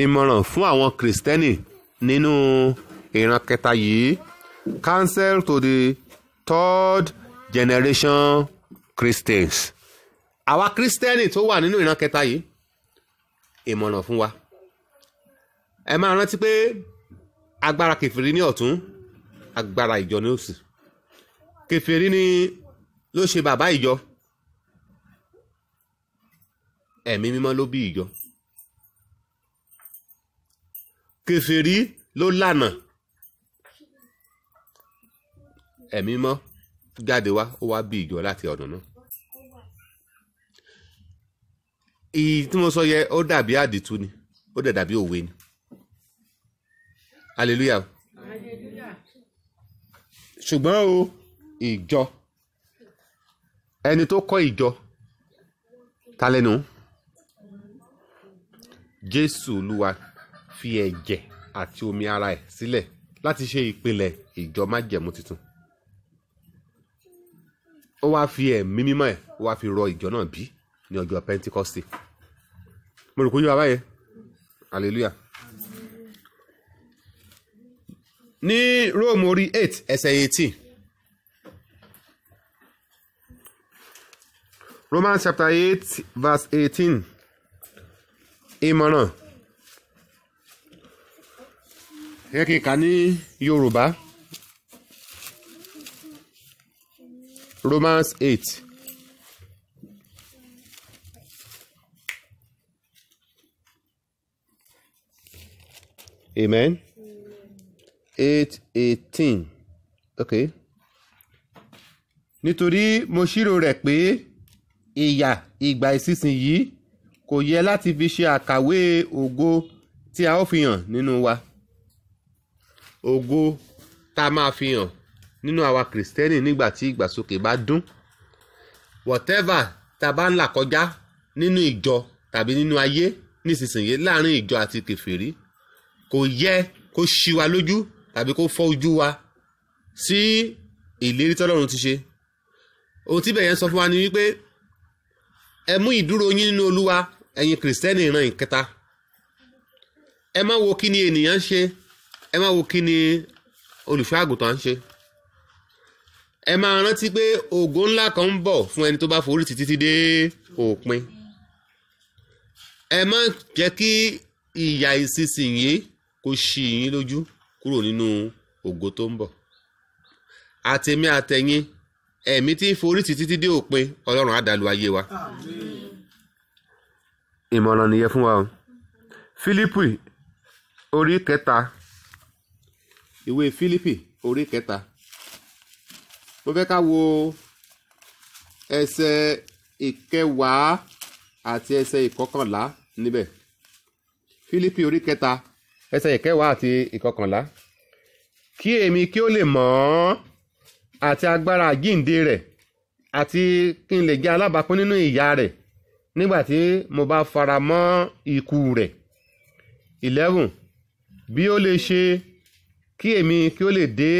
Ìmọ̀ràn fún àwọn kìrìsìtẹ́nì nínú ìran kẹta yìí. Counsel to the third generation Christians. Àwa kìrìsìtẹ́nì tó wà nínú ìran kẹta yìí, ìmọ̀ràn fún wa. Ẹ máa rántí pé agbára kèfèrí ní ọ̀tún, agbára ìjọ ní òsì. Kèfèrí ni ló ṣe bàbá ìjọ, ẹ̀mí mímọ́ ló bí ìjọ. Kèfèrí ló lànà, ẹ̀mí mímọ́ jáde wá, ó wá bí ìjọ láti ọ̀dọ̀ náà. Ìyí tí mo sọ yẹ ó dàbí àdìtú ni, ó dẹ̀ dàbí òwe ni. Hallelujah. Ṣùgbọ́n o, ìjọ, ẹni tó kọ́ ìjọ ta lẹ́nu? Jésù Olúwa fi ẹ̀jẹ̀ àti omi ara ẹ̀ sílẹ̀ láti ṣe ìpìlẹ̀ ìjọ májẹ̀mú tuntun. Ó wá fi ẹ̀mí mímọ́ ẹ̀, ó wá fi rọ ìjọ náà bí ní ọjọ́ Pentecost. Mo rò pé yóò wá báyẹn. Hallelujah. Ní Róòmù orí 8 ẹsẹ̀ 18. Romans chapter 8 verse 18. Ìmọ̀ràn. Ẹ kí n kà ní Yorùbá. Romans 8. Amen. 8:18. Okay. Nítorí mo ṣírò rẹ̀ pé ìyà ìgbà ìsinsìnyí kò yẹ láti fi ṣe àkàwé ògo tí a ó fi hàn nínú wa. Ògo tá a máa fi hàn nínú àwa kìrìsìtẹ́nì nígbà tí ìgbàsókè bá dún. Whatever tá a bá ń là kọjá nínú ìjọ tàbí nínú ayé nísinsìnyí láàrin ìjọ àti kèfèrí, kò yẹ kó ṣí wa lójú tàbí kó fọ́ ojú wa sí ìlérí tọ́lọ́run ti ṣe. Ohun tí bẹ̀yẹn sọ fún wa ni wípé ẹ mú ìdúró yín nínú Olúwa, ẹ̀yin kìrìsìtẹ́nì ìran ìkẹta. Ẹ má wo kí ni ènìyàn ń ṣe, ẹ má wo kí ni olùṣọ́ àgùntàn ń ṣe. Ẹ máa rántí pé ògo ńlá kan ń bọ̀ fún ẹni tó bá forí tì títí dé òpin. Ẹ má jẹ́ kí ìyà ìsinsìnyí kó ṣí yín lójú kúrò nínú ògo tó ń bọ̀. Àtèmi àtẹ̀yin, ẹ̀mí tí ń forí tì títí dé òpin, Ọlọ́run á dàlú ayé wa. Ìmọ̀ràn nìyẹn fún wa o. Fílípì orí 3. Ìwé Fílípì orí 3. Mo fẹ́ ká wo ẹsẹ̀ 10 àti ẹsẹ̀ 11 níbẹ̀. Fílípì orí 3 ẹsẹ̀ 10 àti 11. Kí èmi kí ó lè mọ̀ ọ́ àti agbára àjíǹde rẹ̀, àti kí n lè jẹ́ alábàápín nínú ìyà rẹ̀ nígbà tí mo bá fara mọ́ ikú rẹ̀. 11. Bí ó lè ṣe kí èmi kí ó lè dé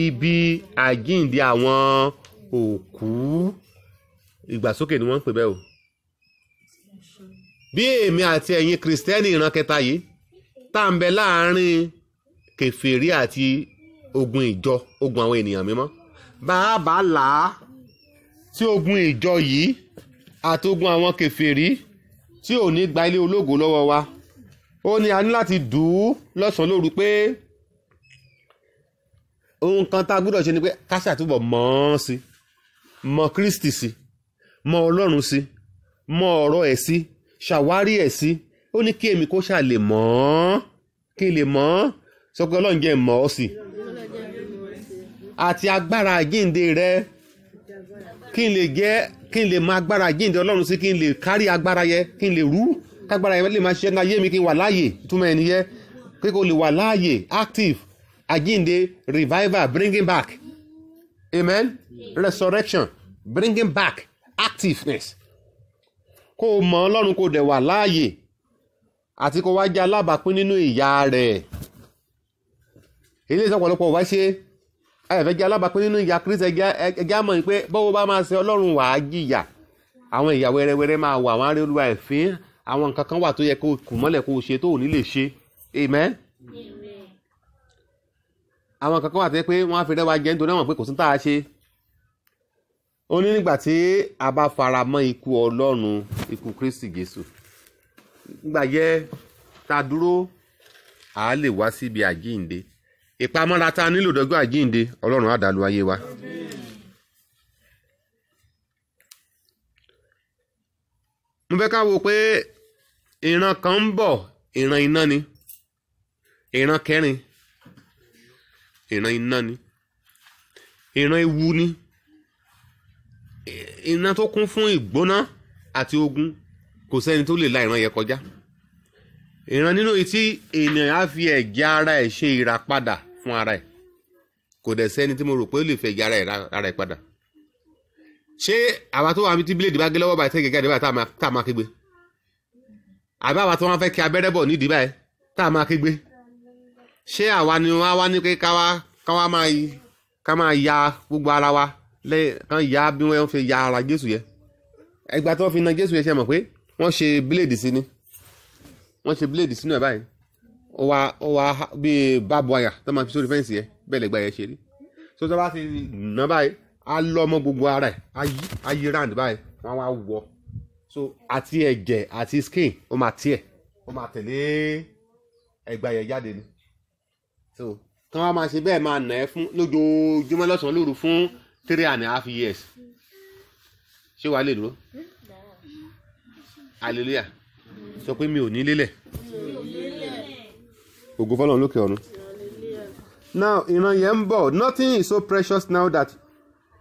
ibi àjíǹde àwọn òkú. Ìgbàsókè ni wọ́n ń pè bẹ́ẹ̀ o. Bí èmi àti ẹ̀yin kìrìsìtẹ́nì ìran kẹta yìí tá ń bẹ láàárín kèfèrí àti ogun ìjọ, ogun àwọn ènìyàn mímọ́, bá là á tí ogun ìjọ yìí àti ogun àwọn kèfèrí tí ò ní gba ilé ológo lọ́wọ́ wa. Ó ní a ní láti dùn ún lọ́sàn-án lóru pé ohun kan tá a gbọ́dọ̀ ṣe ni pé ká ṣàtúbọ̀ mọ̀ ọ́n sí, mọ̀ Kristi sí, mọ̀ Ọlọ́run sí, mọ̀ ọ̀rọ̀ ẹ̀ sí, ṣàwárí ẹ̀ sí. Ó ní kí èmi kó ṣà lè mọ̀ ọ́n, kí n lè mọ̀ ọ́n, sọ pé Ọlọ́run jẹ́ mọ̀ ọ́ sí. Àti agbára àjíǹde rẹ, kí n lè mọ agbára àjíǹde Ọlọ́run sí, kí n lè kárí agbára yẹ, kí n lè rú kágbára yẹ lè máa ṣiṣẹ́ ní ayé mi, kí n wà láàyè. Túmọ̀ ẹni yẹ pé kó lè wà láàyè, active, àjíǹde, revival, bringing back, amen, resurrection, bringing back, activeness. Kó o mọ̀ Ọlọ́run kó dẹ̀ wà láàyè àti kó wá jẹ́ alábàápín nínú ìyà rẹ̀. Ilé ìsọ̀pọ̀lọpọ̀ wá ṣe ẹ̀fẹ́ jẹ́ alábàápín nínú ìyà Kristi. ẹgẹ́ àmọ́ pé bọ́wọ́ bá máa ṣe Ọlọ́run wà á jìyà. Àwọn ìyà wẹ́rẹ́wẹ́rẹ́ máa wà, àwọn ará Olúwa ẹ̀fín, àwọn nǹkan kan wà tó yẹ kó kù mọ́lẹ̀ kó ṣe tó ò ní lè ṣe, amen. Àwọn nǹkan kan wà tó yẹ pé wọ́n á fi rẹ́wà jẹ́ nítorí àwọn pé kò sí tá a ṣe. Ó ní nígbà tí a bá fara mọ́ ikú Ọlọ́run, ikú Kristi Jésù, nígbà yẹ ta dúró, a lè wá síbi àjíǹde. Ìpamọ́ra ta nílò dọ́jọ́ àjíǹde, Ọlọ́run á dàlú ayé wa. Mo fẹ́ ká wo pé ìran kan ń bọ̀, ìran iná ni, ìran kẹrin, ìran iná ni, ìran ewu ni, iná tó kún fún ìgbóná àti ogun. Kò sẹ́ni tó lè la ìran yẹn kọjá. Ìran nínú yìí tí ènìyàn á fi ẹ̀jẹ̀ ara ẹ̀ ṣe ìràpadà fún ara ẹ̀. Kò dẹ̀ sẹ́ni tí mo rò pé ó lè fẹ́ ẹ̀jẹ̀ ara ẹ̀ padà. Ṣé àwa tó wà ní tí bíléèdì bá gé lọ́wọ́ báyìí tẹ́gẹ̀ẹ́ jáde báyìí tá a máa kégbe? Àbí àwa tó wọ́n fẹ́ kí abẹ́rẹ́ bọ̀ nídìí báyìí tá a máa kégbe? Ṣé àwa ni wọ́n á wá ní pé ká máa ya gbogbo ara wa kán ya bí wọ́n fi ya ara Jésù yẹ? Ẹgbà tí wọ́n fi na Jésù yẹ ṣe mọ̀ pé wọ́n ṣe bíléèdì sí ni, wọ́n ṣe bíléèdì sínú ẹ̀ báyìí. Ó wá bí báàbù àyà tó máa fi sórí fẹ́ǹsì yẹ, bẹ́ẹ̀ lẹ́gbàá yẹ ṣe rí. So tó bá ti nà báyìí á lọ mọ́ gbogbo ara ẹ̀, á yí round báyìí, wọ́n wá wọ. So àti ẹ̀jẹ̀ àti skin ó máa tiẹ̀, ó máa tẹ̀lé ẹgbàá yẹn jáde ni. So kí wọ́n máa ṣe bẹ́ẹ̀ máa nà ẹ́ fún lójoojúmọ́ lọ́sàn-án lóru fún 3.5 years. Ṣé wàá lè dúró? Hallelujah. Sọ pé mi ò ní lélẹ̀. Ògo fọ́lọ́run lókè ọ̀run. Now ìran yẹn ń bọ̀. Nothing is so precious now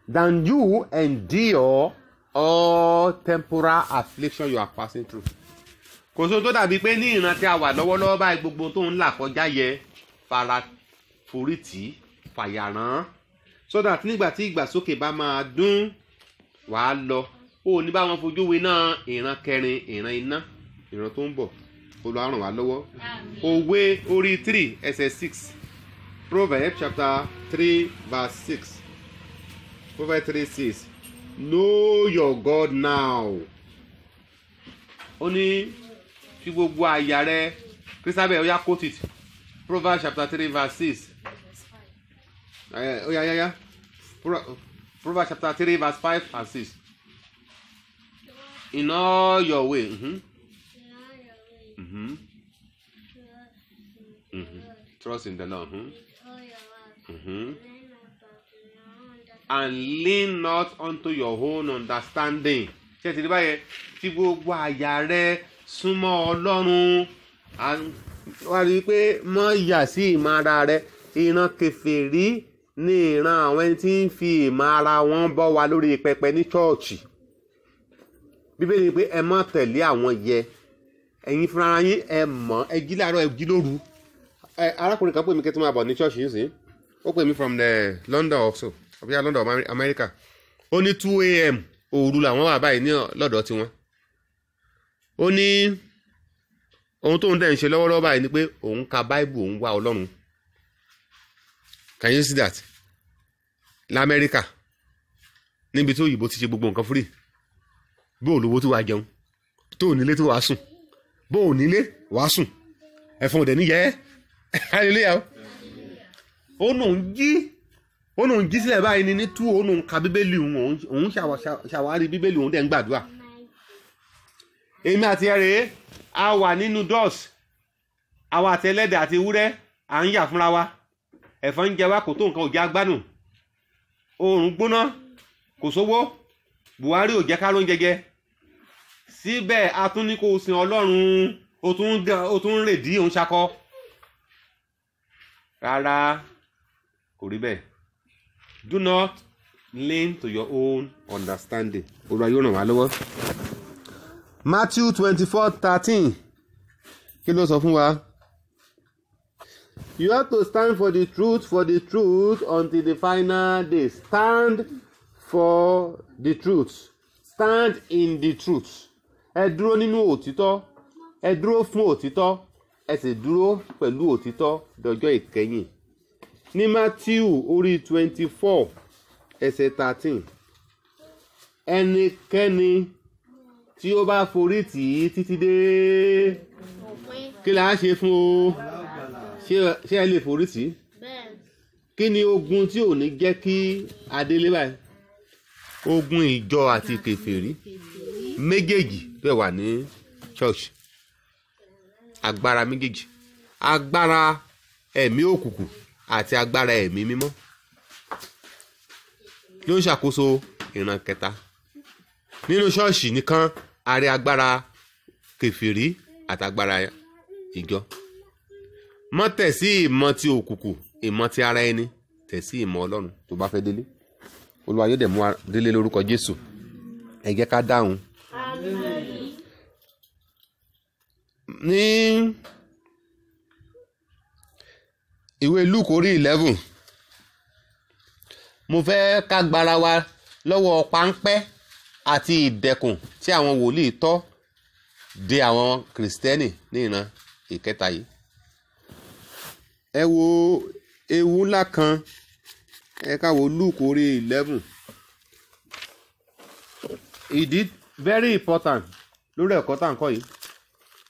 than you endure all temporal affliction you are passing through. Kò sóhun tó dàbí pé ní ìran tí a wà lọ́wọ́lọ́wọ́ báyìí gbogbo tó ń là kọjá yẹ fara forítì fàyàrán. So that nígbà tí ìgbàsókè bá máa dún wàá lọ. Ó ní bá wọn fojú winá ìran kẹrin, ìran iná, ìran tó ń bọ̀. Olúwa ràn wá lọ́wọ́. Òwe orí 3 ẹsẹ̀ 6. Proverbs chapter 3 verse 6. Proverbs 3:6. Know your God now. Ó ní fi gbogbo àyà rẹ. Christabel, ó yá quote it. Proverbs chapter 3 verse 6. Ó yá. Proverbs chapter 3 verse 5 and 6. In all your way. Trust in the Lord. And lean not unto your own understanding. Ṣé ti rí báyẹn? Tí gbogbo àyà rẹ súnmọ́ Ọlọ́run. Wá rí i pé mọ́ yà sí ìmọ̀ ara rẹ. Ìran kèfèrí ní ìran àwọn ẹni tí ń fi ìmọ̀ ara wọn bọ́ wa lórí pẹpẹ ní ṣọ́ọ̀ṣì. Bíbélì ni pé ẹ má tẹ̀lé àwọn yẹ. Ẹ̀yin fúnra yín ẹ mọ̀, ẹ jí láàárọ̀, ẹ jí lóru. Arákùnrin kan pè mí kí tí máa bọ̀ ní ṣọ́ọ̀ṣì yìí sí. Ó pè mí from the London also, ọ̀bíyá London America. Ó ní 2 a.m. òru làwọn wà báyìí ní lọ́dọ̀ tiwọn. Ó ní ohun tóun dẹ̀ ń ṣe lọ́wọ́lọ́wọ́ báyìí ni pé òun ka Bible, òun wá Ọlọ́run. Can you see that? L'Amẹ́ríkà níbi tí òyìnbó ti ṣe gbogbo nǹkan free. Bó olówó tó wàá jẹun, tó onílé tó wàá sùn, bó onílé wàá sùn, ẹ̀fọn òdẹ̀ níyẹ́. Hallelujah. Ó nù ń jí, ó nù ń jí sílẹ̀ báyìí ni ní tú ó nù ń ka bíbélì òun ṣàwárí bíbélì òun dẹ̀ ń gbàdúrà. èmi àti ẹ̀rẹ̀ a wà nínú dọ́ọ̀s àwa àti ẹlẹ́dẹ̀ àti ewúrẹ́ à ń yà fúnra wa ẹ̀fọn ń jẹ wá kò tó nǹkan ò jẹ́ agbádùn oòrùn gbóná kò sówó Buhari ò jẹ́ ká ló ń jẹjẹ síbẹ̀ a tún ní kó o sin Ọlọ́run o tún ń rèdí òun ṣakọ rárá kò rí bẹ́ẹ̀. Do not lean to your own understanding. Olúwa yóò ràn wá lọ́wọ́. Matthew 24:13 kí ló sọ fún wa? You have to stand for the truth until the final day. Stand for the truth. Stand in the truth. Ẹ dúró nínú òtítọ́. Ẹ dúró fún òtítọ́. Ẹ sì dúró pẹ̀lú òtítọ́ dọjọ́ ìkẹyìn. Ní Matthew orí 24 ẹsẹ̀ 13 ẹnikẹ́ni tí ó bá forí tì í títí dé kí la ṣe fún o ṣé ẹ lè forí tì í kí ni ogun tí ò ní jẹ́ kí adélé báyìí ogun ìjọ àti kèfèrí méjèèjì bẹ́ẹ̀ wà ní church agbára méjèèjì agbára ẹ̀mí òkùnkùn àti agbára ẹ̀mí mímọ́ ló ń ṣàkóso ìran kẹta nínú ṣọ́ọ̀ṣì nìkan a rí agbára kèfèrí àtàgbára ìjọ mọ́ tẹ̀ sí ìmọ̀ ti òkùnkùn ìmọ̀ ti ara ẹni tẹ̀ sí ìmọ̀ Ọlọ́run tó bá fẹ́ délé Olúwa yóò dẹ̀ mú wa délé lórúkọ Jésù ẹ jẹ́ ká dáhùn. ní ìwé Lúùkù orí 11 mo fẹ́ ká gbára wa lọ́wọ́ páńpẹ́ àti ìdẹ̀kùn tí àwọn wòlíì tọ́ de àwọn kìrìsìtẹ́nì ní ìran ìkẹta yìí. ẹ wo ewu ńlá kan ẹ ká wo Lúùkù orí 11 ìdí very important lórí ẹ̀kọ́ tá à ń kọ́ yìí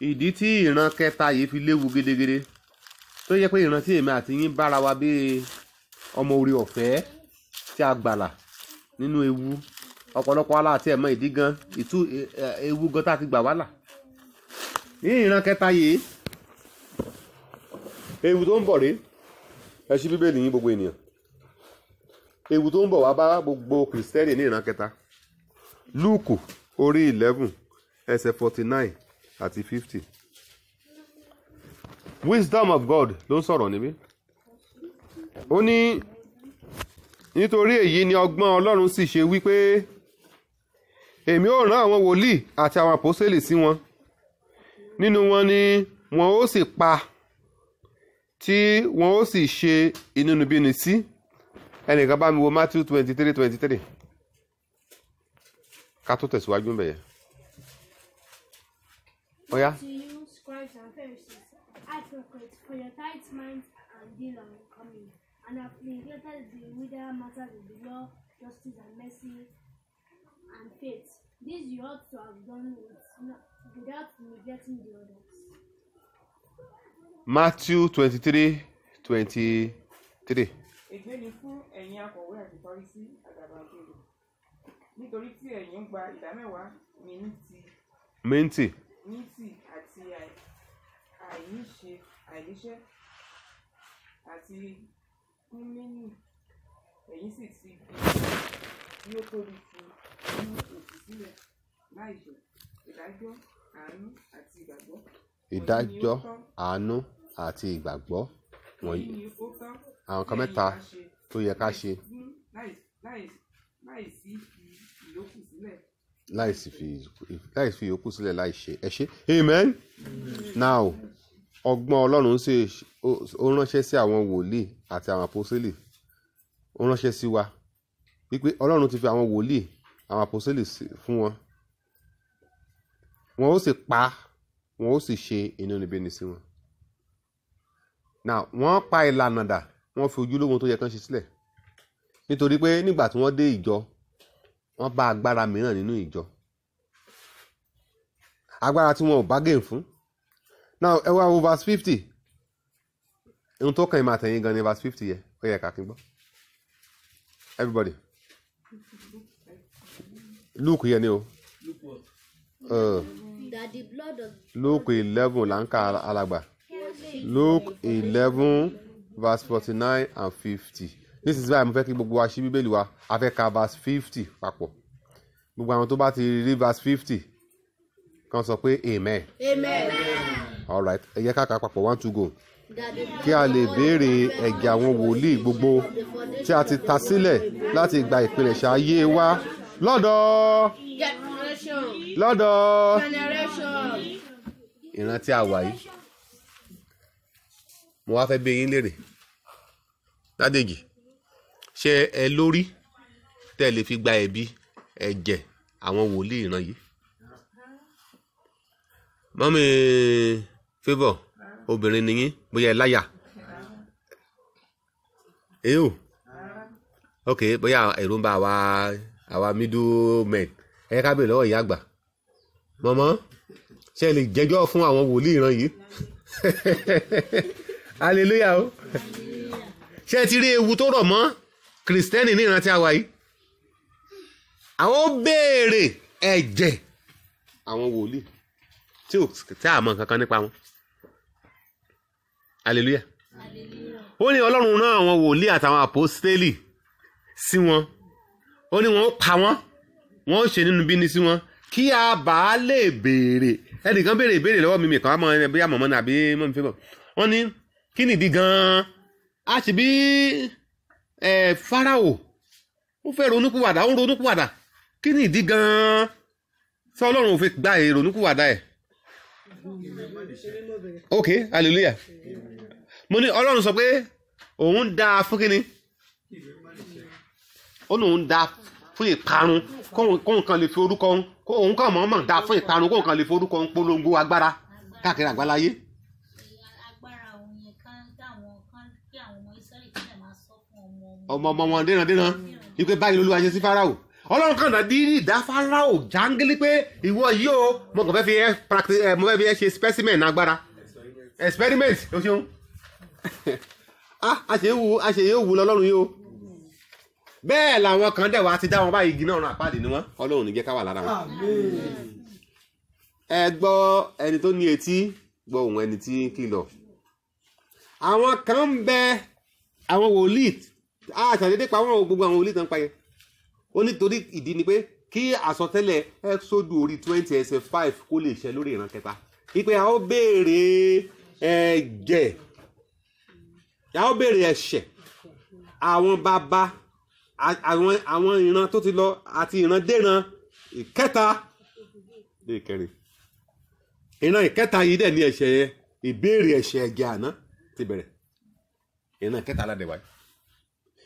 ìdí tí ìran kẹta yìí fi léwu gidigidi tó yẹ pé ìran tí èmi àti yín bára wa bí ọmọ orí ọ̀fẹ́ tí a gbàlà nínú ewu ọ̀pọ̀lọpọ̀ wa láti ẹ̀mọ́ ìdí gan ewu gan tá a ti gbà wá là ní ìran kẹta yìí ewu tó ń bọ̀ rí ẹ ṣí bíbélì yín gbogbo ènìyàn ewu tó ń bọ̀ wá bá gbogbo kìrìsìtẹ́nì ní ìran kẹta Lúùkù orí 11 ẹsẹ̀ 49 àti 50. Wisdom of God ló ń sọ̀rọ̀ níbí. Ó ní nítorí èyí ni ọgbọ́n Ọlọ́run sì ṣe wípé èmi ó rán àwọn wòlíì àti àwọn àpọ́sítélì sí wọn nínú wọn ni wọn ó sì pa tí wọn ó sì ṣe inúnibíni sí. ẹnìkan bá mi wo Matthew 23:23 ká tó tẹ̀síwájú ń bẹ̀yẹ. Ọ̀yá. Advocate for your tight mind and deal on coming, and have neglected the wider matters of the law, justice, and mercy, and faith. This you ought to have done without neglecting the others. Matthew 23:23. Ègbé ni fún ẹ̀yin akọ̀wé àti Farisí àgàbàgebè, nítorí tí ẹ̀yin ń gba ìdámẹ́wàá mi ní ti àti àìníṣẹ́ àti kúmínì, ẹ̀yin sì ti bí ó tóbi fi mú òtí sílẹ̀ láìṣẹ̀ ìdájọ́ àánú àti ìgbàgbọ́. Ìdájọ́ àánú àti ìgbàgbọ́ wọ̀nyí àwọn kan mẹ́ta tó yẹ ká ṣe láìsí fi ìyókù sílẹ̀ láìṣe ẹ ṣe amen. Now ọgbọ́n Ọlọ́run ṣe ó ránṣẹ́ sí àwọn wòlíì àti àwọn àpọ́sítélì ó ránṣẹ́ sí wa wípé Ọlọ́run ti fi àwọn wòlíì àwọn àpọ́sítélì fún wọn wọn ó sì pa wọn ó sì ṣe inúnibíni sí wọn. Now wọ́n pa ìlànà dà wọ́n fi ojúlówó tó yẹ kán ṣe sílẹ̀ nítorí pé nígbà tí wọ́n dé ìjọ wọ́n bá agbára mìíràn nínú ìjọ agbára tí wọn ò bargain fún. Now ẹ wá wo verse 50 ohun tó kàn yín máa tẹ̀yìn gan ni verse 50 yẹ ó yẹ ká kí n gbọ́. everybody. Luke yẹn ni o. That the blood of Luke 11 là ń kà alàgbà. Luke 11 verse 49 and 50. Nísinsìnyí báyìí mo fẹ́ kí gbogbo wa ṣí bíbélì wa, a fẹ́ ka verse 50 papọ̀. Gbogbo àwọn tó bá ti rí verse 50 kan sọ pé amen. Amen. All right, ẹ jẹ́ ká kà papọ̀ 1 2 go. Kí a lè béèrè ẹ̀jẹ̀ àwọn wòlíì gbogbo tí a ti ta sílẹ̀ láti gba ìpilẹ̀ṣẹ̀ ayé wa lọ́dọ̀ ìran tí a wà yìí. Mo wá fẹ́ bi yín léèrè Ládèjì, ṣé ẹ lórí tẹ́ lè fi gba ẹ̀bi ẹ̀jẹ̀ àwọn wòlíì ìran yìí? Mọ́mí Favour, obìnrin ni yín, bóyá ẹ láyà. Èyí ò ok, bóyá ẹ̀rù ń bá àwa middle men. Ẹ ká bèèrè lọ́wọ́ ìyá àgbà. Mọ̀mọ́, ṣé ẹ lè jẹ́jọ́ fún àwọn wòlíì ìran yìí? Hallelujah o. Ṣé ẹ ti rí ewu tó rọ̀ mọ́ Kristẹni ní ìran tí a wà yìí? Àwọn béèrè ẹ̀jẹ̀ àwọn wòlíì tí a mọ̀ kankan nípa wọn. Hallelujah. Ó ní Ọlọ́run rán àwọn wòlíì àtàwọn àpọ́stélì sí wọn. Ó ní wọ́n pa wọ́n, wọ́n ṣe nínú bí ní sí wọn kí a bá lè béèrè. Ẹnìkan béèrè ìbéèrè lọ́wọ́ mi kan, àmọ́ bí àmọ̀mọ́ ní àbí mọ́mí Favour. Wọ́n ní kí nìdí gan-an? A sì bí Fáráò ó fẹ́ ronúpìwàdà, ó ń ronúpìwàdà. Kí nìdí gan-an? Sọ Ọlọ́run ò fi gba ìrònúpìwàdà ẹ̀. Ok, hallelujah. Mo ní Ọlọ́run sọ pé òun dá fún kíni? Ó ní òun dá fún ìparun, kóhun kan lè fi orúkọ òun kàn mọ́ dá fún ìparun, kóhun kan lè fi orúkọ polongo agbára káàkiri àgbáláyé. Ọmọ wọn dénà wípé báyìí lolúwa ṣe sí Fáráò. Ọlọ́run kan náà dídí ìdá Fáráò jángélé pé ìwọ yìí o, mo kàn fẹ́ fi ẹ ṣe specimen agbára. Experiment o ṣeun. Àṣeyẹ òwú lọ́lọ́run yìí o. Bẹ́ẹ̀ làwọn kan dẹ̀ wá ti dá wọn báyìí igi náà rán àpáàdé ni wọ́n. Ọlọ́run ní jẹ́ ká wà lára wọn. Ẹ gbọ́ ẹni tó ní etí gbọ́ ohùn ẹni tí ń kìlọ̀. Àwọn kan ń bẹ àwọn wòlíì àṣàdédé pa wọ́n gbogbo àwọn wòlíì tán pa yẹn. Ó nítorí ìdí ni pé kí àsọtẹ́lẹ̀ Ẹ́kísódù orí 20 ẹsẹ̀ 5 kó lè ṣẹ lórí ìran kẹta. Ipe a ó béèrè ẹ̀jẹ̀, a ó béèrè ẹ̀ṣẹ̀ àwọn bàbá àwọn ìran tó ti lọ àti ìran déran ìkẹta ìkẹrin. Ìran ìkẹta yìí dẹ̀ ní ẹ̀ṣẹ̀ yẹn, ìbéèrè ẹ̀ṣẹ̀ ẹ̀jẹ̀ àná ti bẹ̀rẹ̀. Ìran ìkẹta aládẹ̀ wáyé.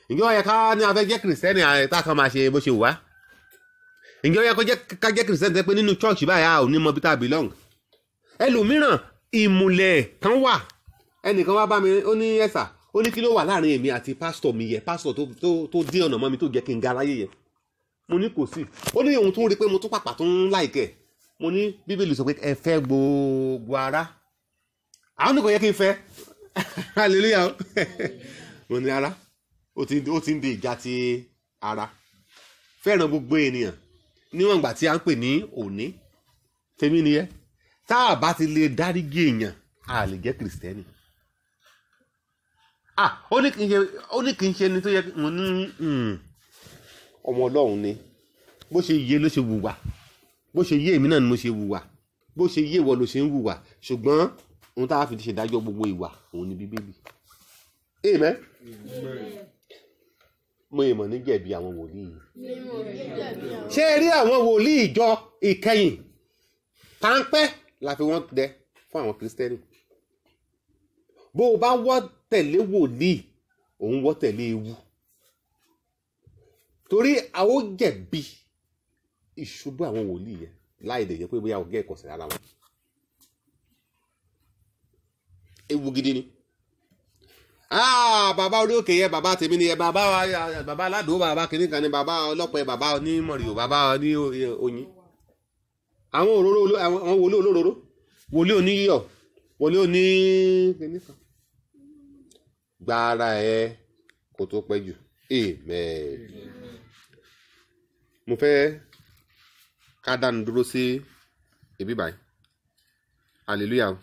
Ǹjẹ́ ó yẹ ká ní afẹ́ jẹ́ Kìrìsìtẹ́nì tá kan máa ṣe bó ṣe wà? Ǹjẹ́ ó yẹ ká jẹ́ Kìrìsìtẹ́nì tẹ́ pé nínú chọ́ọ̀chì báyà ò ní mọ bí tá a belong? Ẹlòmíràn ìmùlẹ̀ kan wà. Ẹnìkan wá bá mi, ó ní ẹ̀sà, ó ní kí ló wà láàrin èmi àti pásítọ̀ mi yẹ, pásítọ̀ tó dé ọ̀nà mọ́ mi tó jẹ́ kí n ga láyé yẹ. Mo ní kò sí. Ó ní ohun tó ń rí pé mo tún pàpà tó ń láìkẹ́. Mo ní Bíbélì sọ pé ẹ fẹ́ gbogbo ara. Àwọn oníkò yẹ kí n fẹ́. Hallelujah. Mo ní ara. Ó ti ń di ìjà ti ara. Fẹ́ràn gbogbo ènìyàn níwọ̀n ìgbà tí a ń pè ní òní. Tèmi nìyẹn. Tá a bá ti lè dáríjì èèyàn, a lè jẹ́ Kìrìsìtẹ́nì. Ó ní kì í ṣe ni tó yẹ mo ní ọmọ Ọlọ́run ni. Bó ṣe yé ló ṣe wùwà. Bó ṣe yé èmi náà ni mo ṣe wùwà. Bó ṣe yé ìwọ ló ṣe ń wùwà. Ṣùgbọ́n ohun tá a fi ṣèdájọ́ gbogbo ìwà òun ni Bíbélì. Amen. Mo ìmọ̀ ní jẹ̀bi àwọn wòlíì. Ṣé ẹ rí àwọn wòlíì ìjọ ìkẹyìn? Páńpẹ́ la fi wọ́n dẹ fún àwọn Kristẹni. Bó o bá wọ́ tẹ̀lé wòlíì, òun wọ́ tẹ̀lé ewu. Torí àwọn jẹ̀bi ìṣubú àwọn wòlíì yẹn láì lè jẹ́ pé bóyá ọ̀gá ẹ̀kọ́ sí ara wọn. Ewu gidi ni. Bàbá orí òkè yẹ, bàbá tèmi ni yẹ, bàbá aládùn, bàbá kìnnìkan ni, bàbá ọlọ́pẹ, bàbá onímọ̀rìyò, bàbá ní oyin. Àwọn òróró, àwọn wòlíì olóróró, wòlíì oníyọ̀, wòlíì oní kìnnìkan. Gba ara ẹ kó tó pẹ́ jù. Amen. Mo fẹ́ ká dánu dúró sí ibi báyìí. Hallelujah.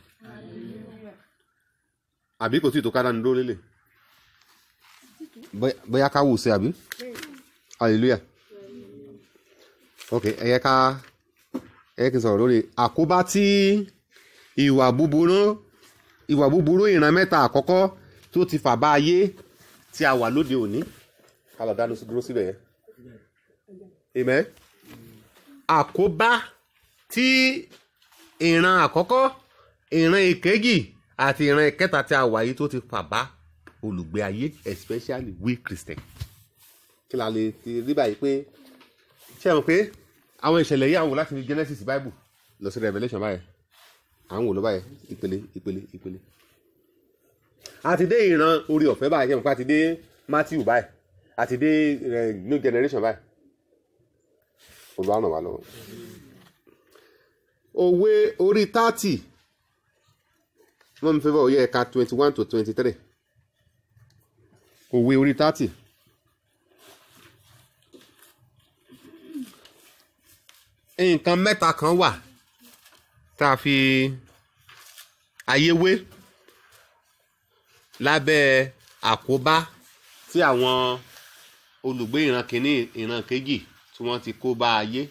Àbí kò tí tó ká dánu dúró lélẹ̀. Bóyá ká wò sí àbí? Hallelujah. Ok, ẹ yẹ kí n sọ̀rọ̀ lórí àkóbá tí ìwà búburú ìran mẹ́ta àkọ́kọ́ tó ti fà bá ayé tí a wà lóde òní. Ká lọ dánu dúró síbẹ̀ yẹn. Amen. Àkóbá tí ìran àkọ́kọ́, ìran ìkejì àti ìran ìkẹta tí a wà yìí tó ti fà bá olùgbé ayé, especially we Christian. Kí la lè ti rí báyìí pé ṣé ẹ mọ̀ pé àwọn ìṣẹ̀lẹ̀ yìí àwọn wò láti Genesis Bible lọ sí Revelation báyìí. À ń wò ló báyìí ìpele. A ti dé ìran orí ọ̀fẹ́ báyìí, ṣé ẹ mọ̀ pé a ti dé Matthew báyìí, a ti dé New Generation báyìí. Olúwa ràn wá lọ́wọ́. Òwe orí 30 wọ́n mi fẹ́ bọ̀ òye ẹ̀ka 21 to 23. Òwe orí 30. Nǹkan mẹ́ta kan wà tá a fi ayé wé lábẹ́ àkóbá tí àwọn olùgbé ìran kìíní ìran kejì tí wọ́n ti kó bá ayé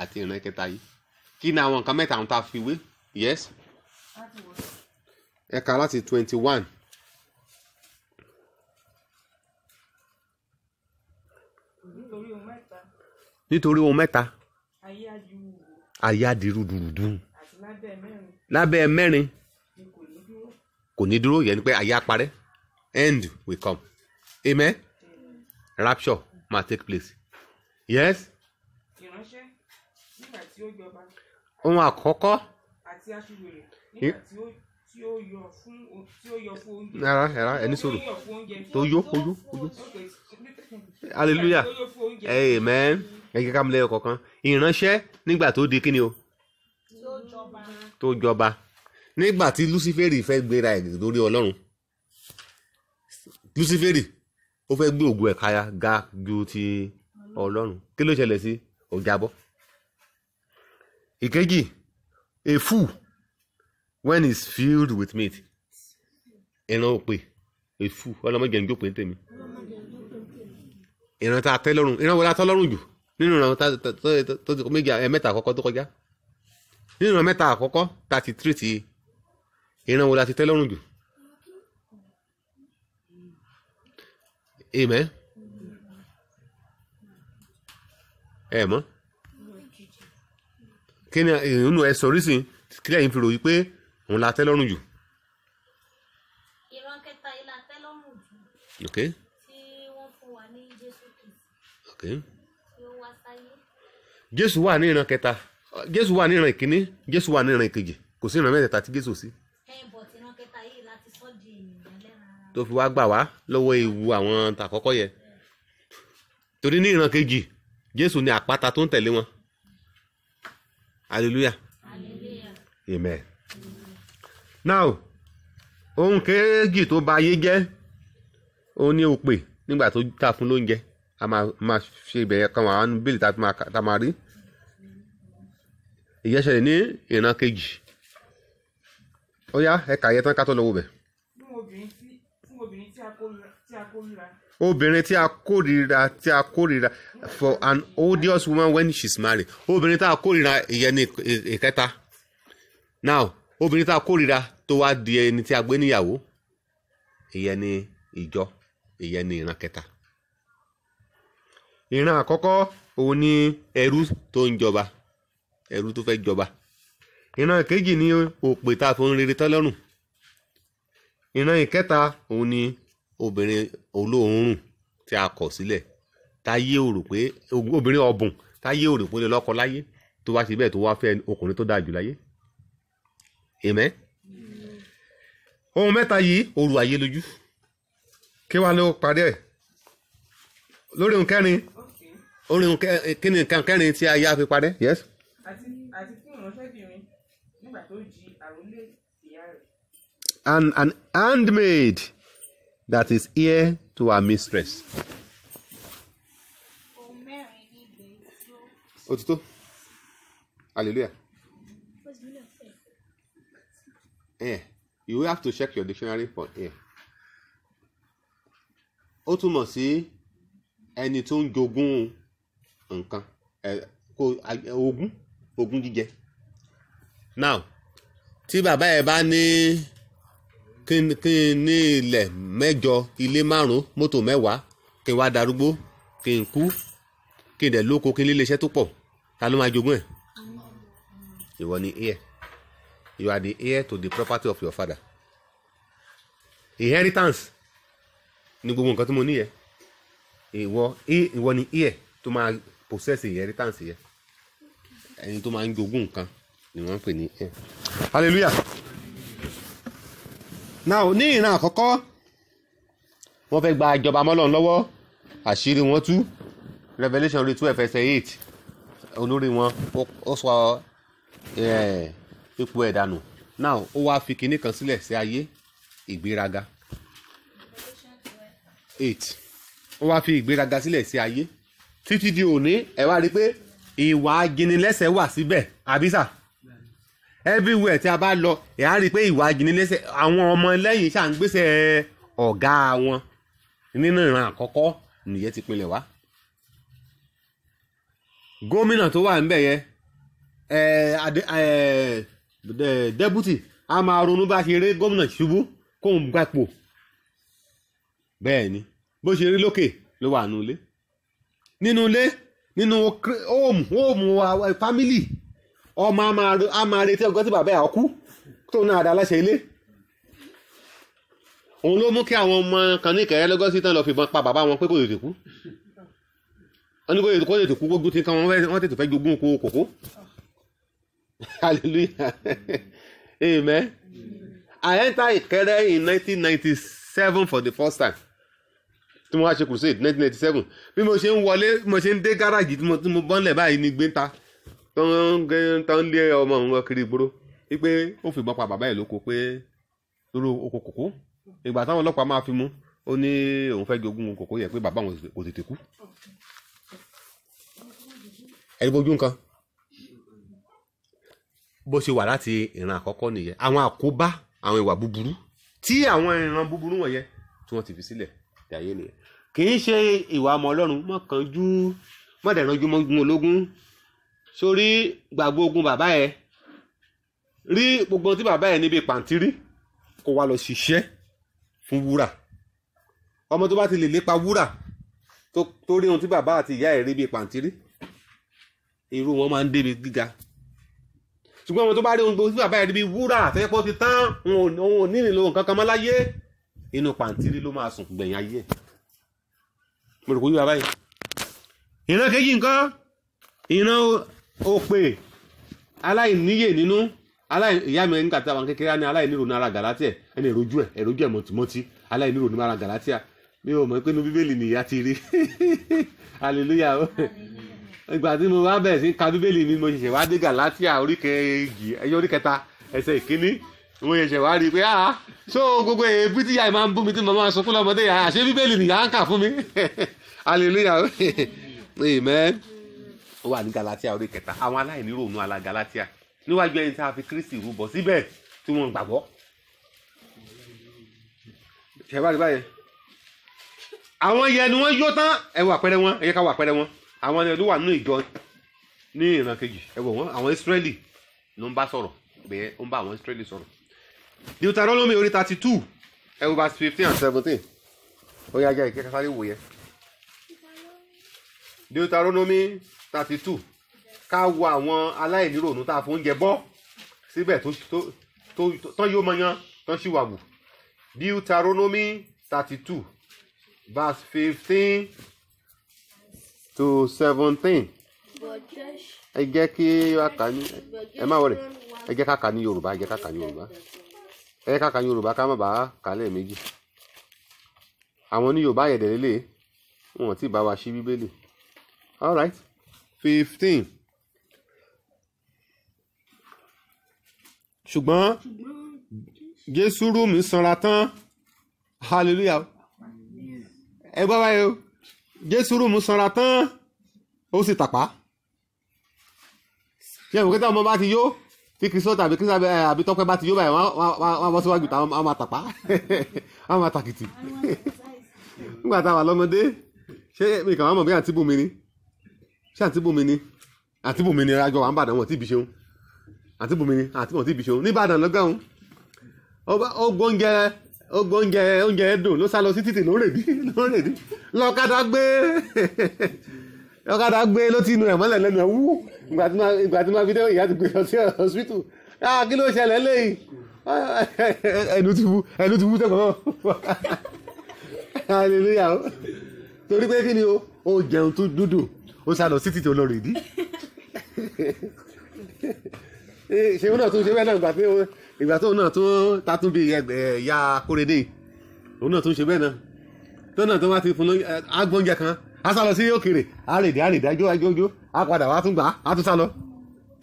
àti ìran kẹta yìí. Kí ni àwọn nǹkan mẹ́ta tá a fi wé? Yes. Ẹ̀ka láti 21. Nítorí ohun mẹ́ta. Ayé á di rúdurùdu. Lábẹ́ mẹ́rin kò ní dúró, yẹn ni pé ayé á parẹ́. End will come. Amen. Rapture ma take place. Yes. Ìránṣẹ́ nígbà tí ó jọba. Ohun àkọ́kọ́. Àti aṣiwèrè nígbà tí ó yọ fún oúnjẹ. Ẹ̀rá ẹni sọ̀rọ̀. Tó yó. Hallelujah. Amen. Ẹ jẹ́ ká mú lẹ́yọ̀ kọ̀ọ̀kan. Ìránṣẹ́ nígbà tó di kíni o? Tó jọba. Nígbà tí Luciferi fẹ́ gbéra ẹ̀ lórí Ọlọ́run. Luciferi ó fẹ́ gbé ògo ẹ̀ka ga ju ti Ọlọ́run. Kí ló ṣẹlẹ̀ sí? Ó jábọ́. Ìkejì, a fool when is filled with meat. Ìran òpè, a fool, ọlọ́mọdé ń jókòó ní tèmi. Ìran tá a tẹ́ lọ́rùn, ìran wo la tọ́ lọ́rùn jù? Nínú ìran tó ti méjì mẹ́ta àkọ́kọ́ tó kọjá. Nínú ìran mẹ́ta àkọ́kọ́ tá a ti treat yìí, ìran wo la ti tẹ́ lọ́rùn jù? Amen. Ẹ mọ̀? Kí ni ìrúnú ẹ sọrí sí kí lẹ́yìn fi ròyìn pé òun la tẹ́ lọ́rùn jù? Ìran kẹta yìí la tẹ́ lọ́rùn jù. Okay. Tí wọ́n fún wa ní Jésù Kristi. Okay. Tí ó wá sáyé. Jésù wà ní ìran kẹta, Jésù wà ní ìran ìkíní, Jésù wà ní ìran ìkejì, kò sí ìran mẹ́tẹ̀ẹ̀ta tí Jésù sí. Bọ̀ tí ìran kẹta yìí láti sọ́ di ènìyàn lẹ́ran. Tó fi wá gbà wá lọ́wọ́ ewu àwọn tàkọ́kọ́ yẹ. Torí ní ìran kejì, Jésù ni àpáta tó ń tẹ̀lé wọn. Hallelujah. Amen. Now, ohun kejì tó bà ayé jẹ́, ó ní òpè nígbà tó ta fún lóúnjẹ. A máa ṣe ìbẹ̀yẹ kan wà nínú bíìlì tá a máa rí. Ìyẹn ṣẹlẹ̀ ní ìran kejì. Ó yá, ẹ̀ka yẹ tán ká tó lọ wo bẹ̀. Fún obìnrin tí a kórìíra. Obìnrin tí a kórìíra for an odious woman when she's married. Obìnrin tí a kórìíra ìyẹn ní ìkẹta. Now, obìnrin tí a kórìíra tó wá di ẹni tí a gbé níyàwó, ìyẹn ní ìjọ, ìyẹn ní ìran kẹta. Ìran àkọ́kọ́ òun ní ẹrú tó ń jọba, ẹrú tó fẹ́ jọba. Ìran kejì ní òpè tá a fún rere tọ́lọ́rùn. Ìran ìkẹta òun ní obìnrin olóòórùn tí a kọ̀ sílẹ̀, táyé ò rò pé obìnrin ọ̀bùn táyé ò rò pé lọ́kọ láyé, tó wá sí bẹ́ẹ̀ tó wá fẹ́ ọkùnrin tó dáa jù láyé. Amen. Ohun mẹ́ta yìí oru ayé lójú. Kí wá ló parí ẹ̀? Lórí ohun kẹrin, kí ni nǹkan kẹrin tí ayé á fi parẹ́? Yes. Àti fún ìránṣẹ́bìnrin nígbà tó jí àrólé ìyá rẹ̀. An handmaid that is heir to her mistress. ó ti tó hallelujah. What's the meaning of air? Air. You have to check your dictionary for air. Ó túmọ̀ sí ẹni tó ń jogún nǹkan ogún jíjẹ. Now tí bàbá ẹ bá ní kí n ní ilẹ̀ 8 ilé 5 mọ́tò 10 kí n wá darúgbó kí n kú kí n dẹ̀ lóko kí n líle iṣẹ́ tó pọ̀ ta ló máa jogún ẹ̀? Ìwọ ni heir. You are the heir to the property of your father. Inheritance ni gbogbo nǹkan tí mo ní yẹ. Ìwọ ni heir tó máa possess inheritance yẹ. Ẹni tó máa ń jogún nǹkan ni wọ́n ń pè ní heir. Hallelujah. Now ní ìran àkọ́kọ́ wọ́n fẹ́ gba ìjọba mọ́lọ́run lọ́wọ́ àṣírí wọn tú. Revelation 12:8 olórí wọn ó sọ ipò ẹ̀ dànù. Now ó wá fi kinní kan sílẹ̀ sí ayé ìgbéraga. 8 ó wá fi ìgbéraga sílẹ̀ sí ayé títí di òní ẹ wá rí pé ìwà ajínigbẹ́sẹ̀ wà síbẹ̀ àbísà. Everywhere tí a bá lọ ẹ á rí pé ìwà ajínigbẹ́sẹ̀ àwọn ọmọ lẹ́yìn ṣà ń gbéṣẹ́ ọ̀gá wọn nínú ìran àkọ́kọ́ nìyẹn ti pinlẹ̀ wá. Gómìnà tó wà níbẹ̀ yẹn dẹ́bùtì a máa ronú bá ṣe rí gómìnà ṣubú kóun gbapò. Bẹ́ẹ̀ ni bó ṣe rí lókè ló wà nínú ilé nínú home family ọmọ a máa retí ọgọ́ tí bàbá ẹ̀ ọkú tó náà dá láṣẹ ilé. Òun ló mú kí àwọn ọmọ kan ní Ìkẹrẹ́ lọ́gọ́sí tán lọ fìbọn pa bàbá wọn pé kò tètè kú. Wọ́n ní kò tètè kú gbógun tí wọ́n tètè fẹ́ jogún kòkó. Hallelujah. Amen. I entered Ìkẹrẹ́ in 1997 for the first time. Tí mo wá ṣe crusade 1997. Bí mo ṣe ń wọlé, mo ṣe ń dé gáràjì tí mo bọ́nlẹ̀ báyìí ní gbéńta. Tó ń lé ọmọ òun kiri ìgboro. Wípé ó fìbọn pa bàbá ẹ̀ lóko pé lórí oko kòkó. Ìgbà táwọn ọlọ́pàá máa fi mú, ó ní òun fẹ́ jogún kòkó yẹ pé bàbá òun kò tètè kú. Ẹni bójú nǹkan. Bó ṣe wà láti ìran àkọ́kọ́ nìyẹn. Àwọn àkóbá àwọn ìwà búburú tí àwọn ìran búburú wọ̀nyẹn tí wọ́n ti fi sílẹ̀ tí ayé nìyẹn. Kì í ṣe ìwà ọmọ Ọlọ́run mọ́kànjú mọ́dẹ̀ranjú mọ́gun ológun. Sórí gbàgbọ́ ogun bàbá ẹ̀ rí gbogbo tí bàbá ẹ̀ níbi pàǹtírí kó wá lọ ṣiṣẹ́ fún wúrà. Ọmọ tó bá ti lè lépa wúrà tó rí ohun tí bàbá àti ìyá ẹ̀ rí bí pàǹtírí irú wọn máa ń débi gíga. Ṣùgbọ́n ọmọ tó bá rí ohun tí bàbá ẹ̀ rí bí wúrà fẹ́pọ̀ ti tán òun ò ní nílò nǹkan kan mọ́ láyé inú pàǹtírí ló máa sùn gbẹ̀yìn ayé. Mo rò kó yí bàbá yìí. Ìran kejì nǹkan ìran òpè aláìníyè nínú ìyá mi nígbà tí àwọn kékeré ní aláìnírò ní ara Gàlátíà ẹni èròjú ẹ̀ mọ̀tìmọ́tì aláìnírò ní ara Gàlátíà mi ò mọ̀ pé inú Bíbélì nìyá ti rí. Hallelujah. Ìgbà tí mo wá bẹ̀rẹ̀ sí ka Bíbélì mi mo ṣẹ̀ṣẹ̀ wá dé Gàlátíà orí 3 ẹsẹ̀ 1 mo ṣẹ̀ṣẹ̀ wá rí i pé so gbogbo èébú tí ìyá ẹ̀ máa ń bú mi tí mo máa sọ fún lọ́mọdé yà àṣé Bíbélì nìyá ń kà fún mi. Hallelujah. Amen. Ó wà ní Gàlátíà orí 3 àwọn aláìnírò ní ara Gàlátíà níwájú ẹni tí a fi Kristi rúbọ síbẹ̀ tí wọ́n gbàgbọ́. Ṣé bá rí báyẹn? Àwọn yẹn ni wọ́n yó tán ẹ wo àpẹẹrẹ wọn ẹ yẹ ká wo àpẹẹrẹ wọn. Àwọn ẹni tó wà nínú ìjọ ní ìran kejì ẹ wò wọ́n àwọn Ísírẹ́lì ló ń bá sọ̀rọ̀ bẹ́ẹ̀ ó ń bá àwọn Ísírẹ́lì sọ̀rọ̀. Deuteronomy orí 32 ẹ wo verse 15 and 17 ó yá jẹ́ ìkẹ́kẹ́ sáré wò yẹ. Deuteronomy 32 ká wo àwọn aláìníròónú tá a fún oúnjẹ bọ́ síbẹ̀ tán yóò mọ yan tán sì wà wù. Deuteronomy 32 verse 15 to 17. Ẹ jẹ́ kí a kà ní ẹ má wọlé ẹ jẹ́ ká kà ní Yorùbá ẹ jẹ́ ká kà ní Yorùbá ẹ jẹ́ ká kà ní Yorùbá ká má bàa kà lẹ́ẹ̀mejì. Àwọn ní Yorùbá yẹ̀dẹ̀ lélẹ̀ wọn ti bá wa ṣí Bíbélì. All right 15. Ṣùgbọ́n Jésù rú mi sanra tán. Hallelujah. Ẹ gbọ́ báyìí o Jésù rú mi sanra tán ó sì tàpá ṣé ìwé kẹta ọmọ bá ti yó tí Kristo tàbí Kristo àbí Tọ́pẹ́ bá ti yó báyìí wọ́n bọ́ síwájú táwọn máa tàpá wọ́n máa tàkìtì nígbà táwa lọ́mọdé ṣé mi kàn wá mọ̀ bí àǹtí Bùnmi ni ṣé àǹtí Bùnmi ni rájọ wà ń bàdàn wọn tí ibi ṣeun àǹtí Bùnmi ni àǹtí wọn tí ibi ṣeun níbàdàn lọ́gàún ó gbóúnjẹ dùn ló sá lọ sí títì lórèdí lọ́kadà gbé ló ti inú ẹ̀ mọ́lẹ̀ lẹ́nu ẹ̀ wú ìgbà tí máa fi dé ìyá ti gbé lọ sí hospital kí ló ṣẹlẹ̀ lẹ́yìn ẹnu ti wú tẹ́kọ̀ọ́ hallelujah torí pé kí ni ó jẹun tó dúdú ó sá lọ sí títì olórèdí ṣe wọn náà tún ṣe bẹ́ẹ̀ náà ìgbà tó náà tún tatún bí ẹ̀yà Kóredé òun náà tún ṣe bẹ́ẹ̀ náà tó náà tó wá ti fún agbóúnjẹ kan a sá lọ sí òkèrè àrèdè ajójó a padà wá tún gbà á tún sá lọ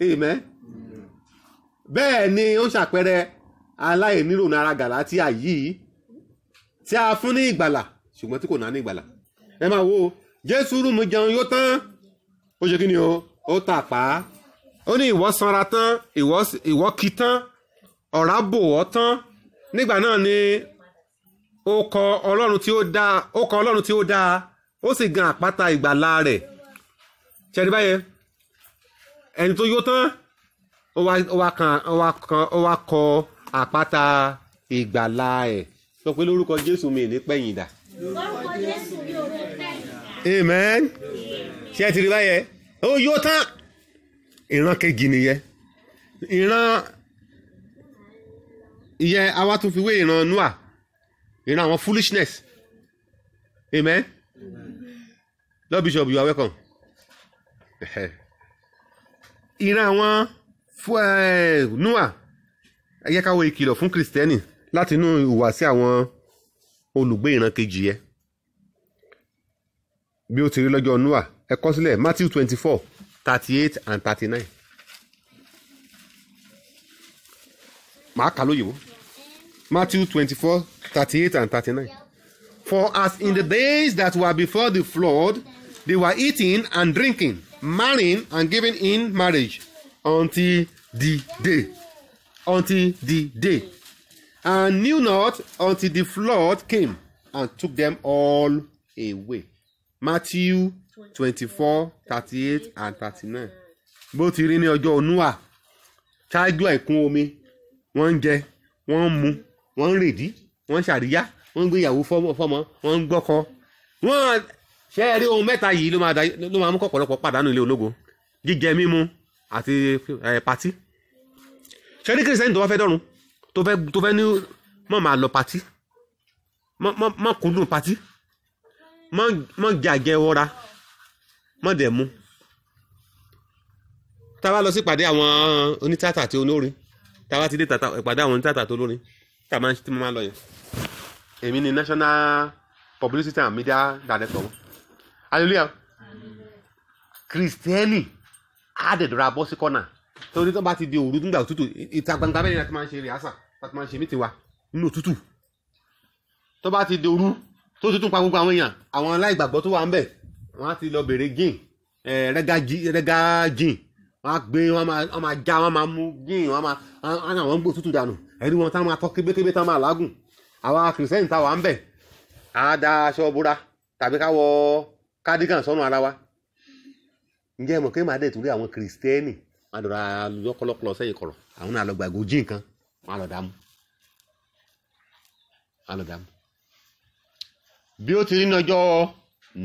amen. Bẹ́ẹ̀ ni ó ń ṣàpẹẹrẹ aláìnírònú ara Gàlátíà yìí tí a fún ní ìgbàlà ṣùgbọ́n tí kò náà ní ìgbàlà. Ẹ máa wo Jésù rúmu jẹun yóò tán ó ṣe kí ni ó tàpá ó ní ìwọ sanra tán ìwọ kì tán ọ̀rá bò ọ́ tán nígbà náà ni ó kọ Ọlọ́run tí ó dáa ó sì gan àpáta ìgbàlà rẹ̀ ṣẹ́ni báyẹn ẹni tó yó tán ó wá kọ àpáta ìgbàlà ẹ̀ sọ pé lórúkọ Jésù mi ní pẹ̀yìn dà. Lórúkọ Jésù mi ò ní pẹ̀yìn dà. Amen. Ṣé ẹ ti rí báyẹn ó yó tán ìran kejì nìyẹn ìran ìyẹn àwa tún fi wé ìran Noah ìran àwọn foolishness. Amen. Lord Bishop, you are welcome. Ìran àwọn Noah ẹ jẹ́ ká wo ìkìlọ̀ fún Kristẹni láti inú ìhùwàsí àwọn olùgbé ìran kejì yẹn bí ó ti rí lọ́jọ́ Noah ẹ kọ sílẹ̀ Matthew 24:38 and 39. Màá kà lóyìnbó Matthew 24:38 and 39. For as in the days that were before the flood, they were eating and drinking, marrying and giving in marriage until the day, and knew not until the flood came and took them all away. Matthew 24:38 and 39. Bó ti rí ní ọjọ́ Noah ṣáájú àìkún omi wọ́n ń jẹ wọ́n ń mu wọ́n ń rèdí wọ́n ń ṣàríyá wọ́n ń gbéyàwó fọ́mọ wọ́n ń gbọ́kọ wọ́n ṣe rí ohun mẹ́ta yìí ló máa mú kọ̀pọ̀lọpọ̀ pàdánù ilé ológo jíjẹ mímu àti patí. Ṣé ní Kírísítẹ́nì tó wá fẹ́ dọ́run tó fẹ́ ní mọ̀ máa lọ patí mọ̀ kúndùn patí mọ̀ jàjẹ́ wọ́ra mọ̀ dẹ̀ mú. Tá a bá lọ sí ìpàdé àwọn onítìátà àti olórin tá a bá ti dé ìpàdé àwọn onítìátà àti olórin tá a máa ń máa lọ yẹn èmi ni national publicity and media director wọn hallelujah Kristẹni àdẹ̀dọ̀ra bọ́ sí kọ́nà torí tó bá ti di òru nígbà òtútù ìta gbangba bẹ́ẹ̀ ni a ti máa ń ṣe rìhásà láti máa ń ṣe mítìwá nínú òtútù tó bá ti di òru tó tútù pa gbogbo àwọn èèyàn àwọn aláìgbàgbọ́ tó wà ń bẹ̀ wọ́n á ti lọ bèrè gin rẹ́gá gin wọ́n á gbé wọ́n máa já wọ́n máa mú gin wọ́n àwọn gbò tútù dànù ẹ̀rí wọn táwọn máa tọ́ kébékébé táwọn máa lágùn àwa Kìrìsìtẹ́nì táwa ń bẹ̀ á da aṣọ búra tàbí ká wọ cardigan sọ́nù ara wa ǹjẹ́ mọ̀ kí màá dẹ̀ torí àwọn Kìrìsìtẹ́nì máa dọ̀rọ̀ àlùyọ́ kọlọ́kọlọ́ sẹ́yìn kọ̀rọ̀ àwọn náà lọ gbàgbó jí nǹkan wọn á lọ dààmú bí ó ti rí ní ọjọ́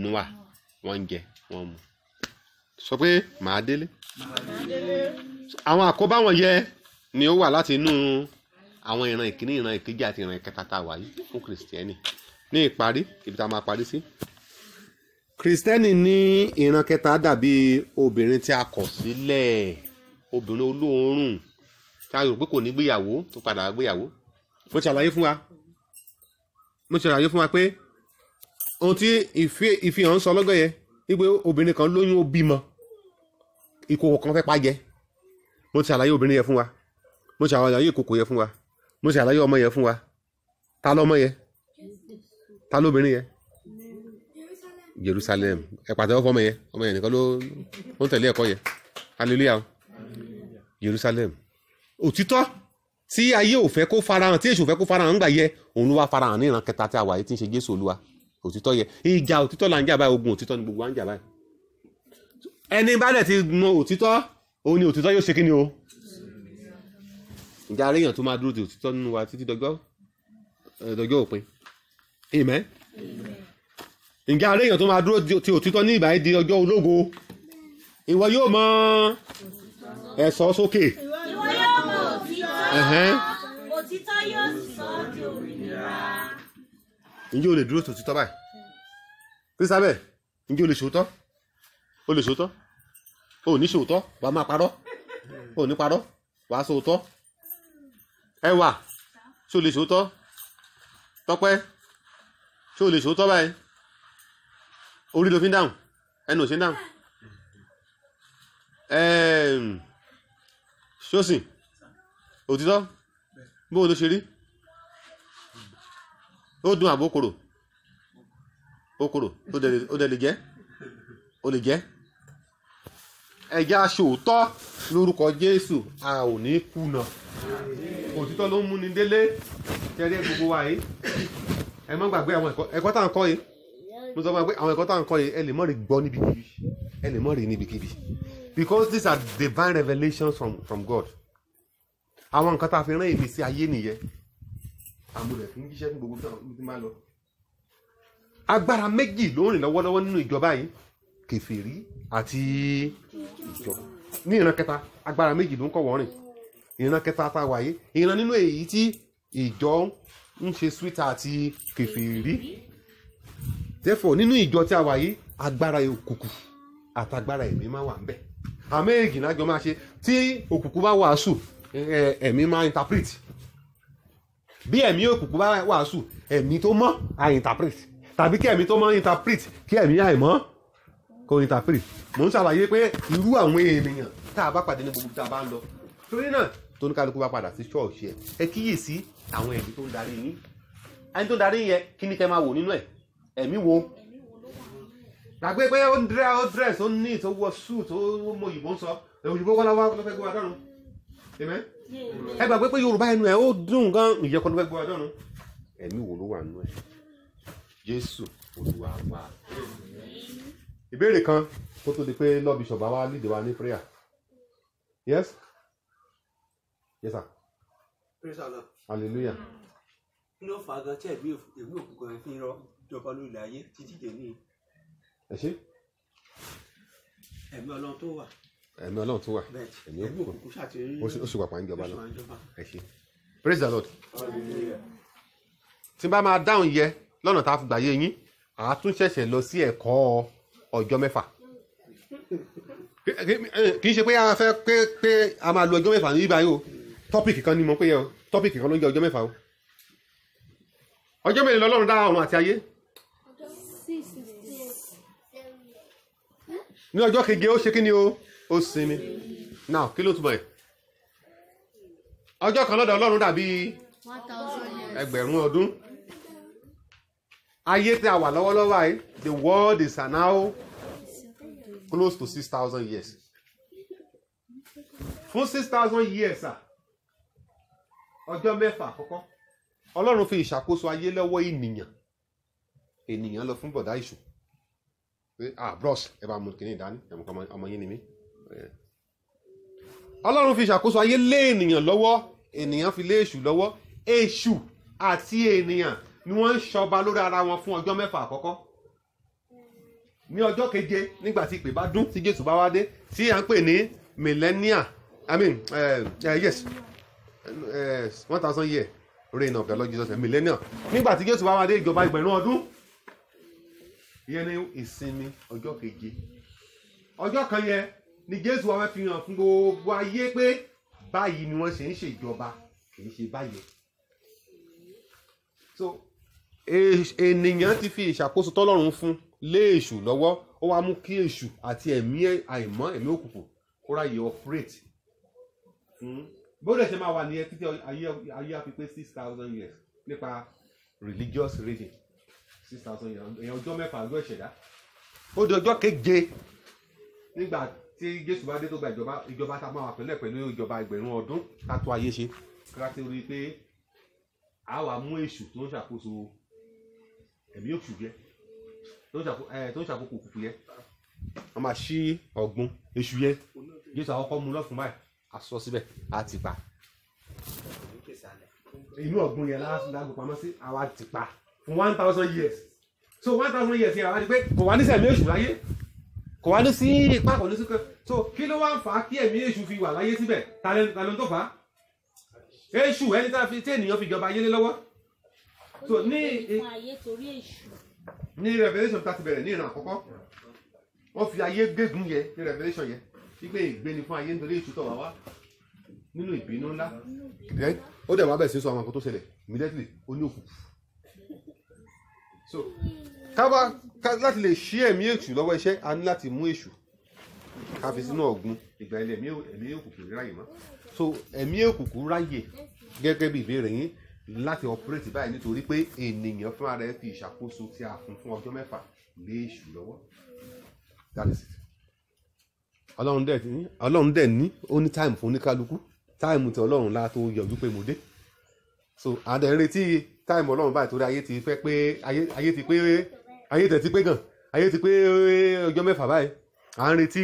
Nóà wọ́n ń jẹ wọ́n mu sọ pé màá délé àwọn àkóbá wọn yẹ ni ó wà láti inú àwọn ìran ìkíní ìran ìkejì àti ìran ìkẹta tá a wà yìí fún Kìrìsìtẹ́nì ní ìparí ibi tá a máa parí sí. Kìrìsìtẹ́nì ní ìran kẹta dàbí obìnrin tí a kọ̀ sílẹ̀ obìnrin olóòórùn tí a rò pé kò ní gbéyàwó tó padà gbéyàwó. mo ṣàlàyé fún wa pé ohun tí ìfihàn ń sọ lọ́gọ́ yẹn wípé obìnrin kan lóyún ó bímọ ìkòkò kan fẹ́ pa jẹ mo ṣàlàyé obìnrin yẹn fún wa mo ṣàlàyé ìkòkò yẹn fún wa mo ṣàlàyé ọmọ yẹn fún wa ta lọmọ yẹn ta lóbìnrin yẹn Jerusalem ẹ pàtẹ́wọ́ fọmọ yẹn ọmọ yẹn nìkan ló ń tẹ̀lé ẹ̀kọ́ yẹn hallelujah Jerusalem. Òtítọ́ tí ayé ò fẹ́ kó farahàn, tí èṣù ò fẹ́ kó farahàn ńgbà yẹ, òun ló wá farahàn ní ìran kẹta tí a wà yìí tí ń ṣe Jésù Olúwa. Òtítọ́ yẹ, ìjà òtítọ́ là ń jà báyìí, ogun òtítọ́ ni gbogbo wa ń jà báyìí. Ẹni bá dẹ̀ ti mọ òtítọ́, òun ni òtítọ́ yóò ṣe kí ni o. Ìjà aréyàn tó máa dúró ti òtítọ́ nínú wa títí dọjọ́ òpin. Amen. Ìjà aréyàn tó máa dúró ti òtítọ́ ní ìbáyé di ọjọ́ ológo. Ìwọ yóò mọ ẹ̀sọ́ sókè. Ìwọ yóò mọ òtítọ́. Òtítọ́ yóò sọ ọ́ di òmìnira. Ǹjẹ́ o lè dúró tòtítọ́ báyìí? Kírísítàbẹ̀, ǹjẹ́ o lè ṣòótọ́? O lè ṣòótọ́? O ò ní ṣòótọ́, wà á máa parọ́. O ò ní parọ́, wà á ṣòótọ́. Ẹwà, ṣé o lè ṣòótọ́? Tọ́pẹ́, ṣé o lè ṣòótọ́ báyìí? Orí ló fi ń dáhùn, ẹnu ò ṣe ń dáhùn. Ṣósìn, òtítọ́, bóò ló ṣe rí? Ó dùn àbó kòrò? Ó kòrò, ó dẹ̀ lè jẹ́? Ó lè jẹ́? Ẹja ṣòótọ́ lórúkọ Jésù, a ò ní kùnà. Òtítọ́ ló ń múni délé, tẹ́rí gbogbo wa yìí. Ẹ má gbàgbé àwọn ẹ̀kọ́ tá à ń kọ́ yìí. Mo sọ pé àwọn ẹ̀kọ́ tá à ń kọ́ yìí, ẹ lè mọ̀ rí gbọ́ níbikíbi. Ẹ lè mọ̀ rí níbikíbi. Because these are divine revelations from God. Àwọn nǹkan tá a fi rán ìmísí ayé nìyẹn. Àmúlẹ̀ fún jíṣẹ́ fún gbogbo tí máa lọ. Agbára méjì ló ń rìn lọ́wọ́lọ́wọ́ nínú ìjọba yìí. Kèfèrí àti ìjọ. Ní ìran kẹta, agbára méjì ló ń kọ́ wọ́n rìn. Ìran kẹta tá a wà yìí. Ìran nínú èyí tí ìjọ ń ṣe sweeter àti kèfèrí. Therefore, nínú ìjọ tí a wà yìí, agbára òkùnkùn àtagbára ẹ̀mí máa wà ń bẹ̀. Àmì èjì náà jọ máa ṣe tí òkùnkùn bá wàásù, ẹ̀mí máa interpret. Bí ẹ̀mí òkùnkùn bá wàásù, ẹ̀mí tó mọ́ á interpret. Tàbí kí ẹ̀mí tó mọ́ interpret, kí ẹ̀mí àìmọ́ kó interpret. Mo ń ṣàlàyé pé irú àwọn ènìyàn tá a bá pàdé ní gbogbo tá a bá ń lọ. Torí náà, tó ní kálukú bá padà sí ṣọ́ọ̀ṣì ẹ̀, ẹ kíyèsí àwọn ẹ̀mí tó ń darí yín. Ẹni tó ń darí yẹn, kí ni kẹ́ máa wò nínú ẹ̀? Ẹ̀mí wo? Gbàgbé pé ó ń dress, ó neat, ó wọ suit, ó mọ òyìnbó ń sọ. Òyìnbó kọ́ ló fẹ́ gbé wa dọ́run. Amen. Ẹ gbàgbé pé Yorùbá ẹnu ẹ̀ ó dùn gan, ìyẹn kọ́ ló fẹ́ gbé wa dọ́run. Ẹ̀mí wo ló wà nínú ẹ̀? Jésù Olúwa wa. Ìbéèrè kan kó tó di pé Lord Bishop bá wá lead wa ní prayer. Yes? Yes, sir. Praise the Lord. Hallelujah. Kí ló fà á gan tí ẹ̀mí òkùnkùn ẹ̀ fi ń rọ ìjọba lórí ilẹ̀ ayé títí dèní? Ẹ ṣé. Ẹ̀mí Ọlọ́run tó wà. Ẹ̀mí Ọlọ́run tó wà. Ẹ̀mí òkùnkùn ṣàtìrí. Ó sì wà pa ń jọba lọ. Ẹ ṣé. Praise the Lord. Tí n bá máa dáhùn yẹ lọ́nà tá a fi gbà yé yín, àá tún ṣẹ̀ṣẹ̀ lọ sí ẹ̀kọ́ ọjọ́ mẹ́fà. Kì í ṣe pé a fẹ́ pé a máa lo ọjọ́ mẹ́fà ní bíbáyìí o. Tọ́pìkì kan ni mo pé yẹ o. Tọ́pìkì kan ló ń jẹ́ ọjọ́ mẹ́fà o. Ọjọ́ mélòó lọ́lọ́run dá ọ̀run àti ayé? Ní ọjọ́ keje ó ṣe kí ni o? Ó sinmi. Now kí ló túmọ̀ ẹ̀? Ọjọ́ kan lọ́dọ̀ Ọlọ́run dàbí 1000 ọdún. Ayé tí a wà lọ́wọ́lọ́wọ́ yìí, the world is now close to 6,000 years. Fún 6,000 years ọjọ́ mẹ́fà àkọ́kọ́, Ọlọ́run fi ìṣàkóso ayé lọ́wọ́ ènìyàn lọ fún bọ̀dá ìṣù. Bros, ẹ bá mú kìíní ìdání, ọmọ yín ni mí. Ọlọ́run fi ìṣàkóso ayé lé ènìyàn lọ́wọ́, ènìyàn fi lé èṣù lọ́wọ́. Èṣù àti ènìyàn ni wọ́n ń ṣọba lórí ara wọn fún ọjọ́ mẹ́fà àkọ́kọ́. Ní ọjọ́ keje, nígbà tí ìpè bá dún, tí Jésù bá wá dé, tí à ń pè ní millennia, 1000 year reign of the Lord Jesus, millennium. Nígbà tí Jésù bá wá dé, ìjọba ìgbẹ̀rún ọdún. Ìyẹn ni ìsinmi ọjọ́ keje. Ọjọ́ kan yẹn ni Jésù wá fi hàn fún gbogbo ayé pé báyìí ni wọ́n ṣe ń ṣèjọba, kì í ṣe báyìí. So ènìyàn ti fi ìṣàkóso tọ́lọ́run fún lé èṣù lọ́wọ́, ó wá mú kí èṣù àti ẹ̀mí àìmọ́, ẹ̀mí òkùnkùn kó ráyè operate fún bóde ṣe máa wà ní títí ayé àfi pé 6,000 years nípa religious reading. 6,000 years èèyàn ọjọ́ mẹ́fà ọjọ́ ìṣẹ̀dá. Ó di ọjọ́ keje nígbà tí Jésù bá dé tó gba ìjọba tá a máa wà pẹ̀lú ìjọba ẹgbẹ̀rún ọdún ká tó ayé ṣe ká tó rí i pé a wà mú èṣù tó ń ṣàkóso ẹ̀mí òkú yẹ tó ń ṣàkóso òkùnkùn yẹ wọ́n máa ṣí ọ̀gbun èṣù yẹ Jésù àkọ́kọ́ mú lọ́fun báyìí a sọ síbẹ̀ a ti pa inú ọ̀gbun yẹn lágbo pamọ́ sí àwa ti pa fún 1000 years so 1000 years yẹn àwa ni pé kò wá ní sẹ̀mí èṣù láyé kò wá ní sí ipá kò ní sí kan so kí ló wá ń fà á kí ẹ̀mí èṣù fi wà láyé síbẹ̀ ta ló ń tó fà á èṣù ẹni tí ènìyàn fi jọba ayé lé lọ́wọ́ so ní Revelation tá ti bẹ̀rẹ̀ ní ìran àkọ́kọ́ wọ́n fi ayé gégùn yẹ ní Revelation yẹ wípé ìgbéni fún ayé nítorí èṣù tọ̀ wá nínú ìbínú ńlá ó dẹ̀ wá bẹ̀ sí sọ àwọn nǹkan tó ṣẹlẹ̀ immediately ó ní òkú so láti lè ṣí ẹ̀mí èṣù lọ́wọ́ iṣẹ́ a ní láti mú èṣù ká fi sínú ọ̀gbun ìgbà ilẹ̀ ẹ̀mí òkùnkùn ráyè mọ́ so ẹ̀mí òkùnkùn ráyè gẹ́gẹ́ bí ìbéèrè yín láti operate báyìí nítorí pé ènìyàn fúnra rẹ̀ fi ìṣàkóso tí a fún ọjọ́ 6 lé èṣù lọ́wọ́ that is it ọlọ́run dẹ̀ ní ó ní táìmù fún oníkálukú táìmù tí ọlọ́run lá tó yọjú pé mo dé so àdẹ̀ ń retí táìmù ọlọ́run báyìí torí ayé ti fẹ́ pé ayé tẹ̀ ti pé gan ayé ti pé ọjọ́ 6 báyìí à ń retí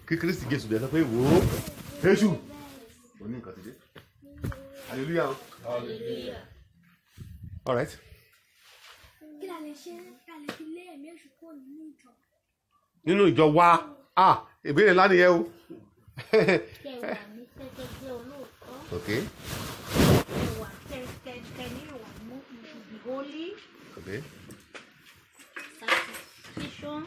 kí Kristi Jésù bẹ̀ sọ pé wò ó Jésù ó ní nǹkan ti dé hallelujah all right. kí la lè ṣe ká lè fi lé ẹ̀mí èṣù kúrò nínú ìjọ wa ìbéèrè ńlá nìyẹn o. kẹwàá ní kẹ́kẹ́ olóòótọ́. Okay. Kẹwàá kẹ́kẹ́ ní ìwà mú ìbí holy. Okay. Satisfaction.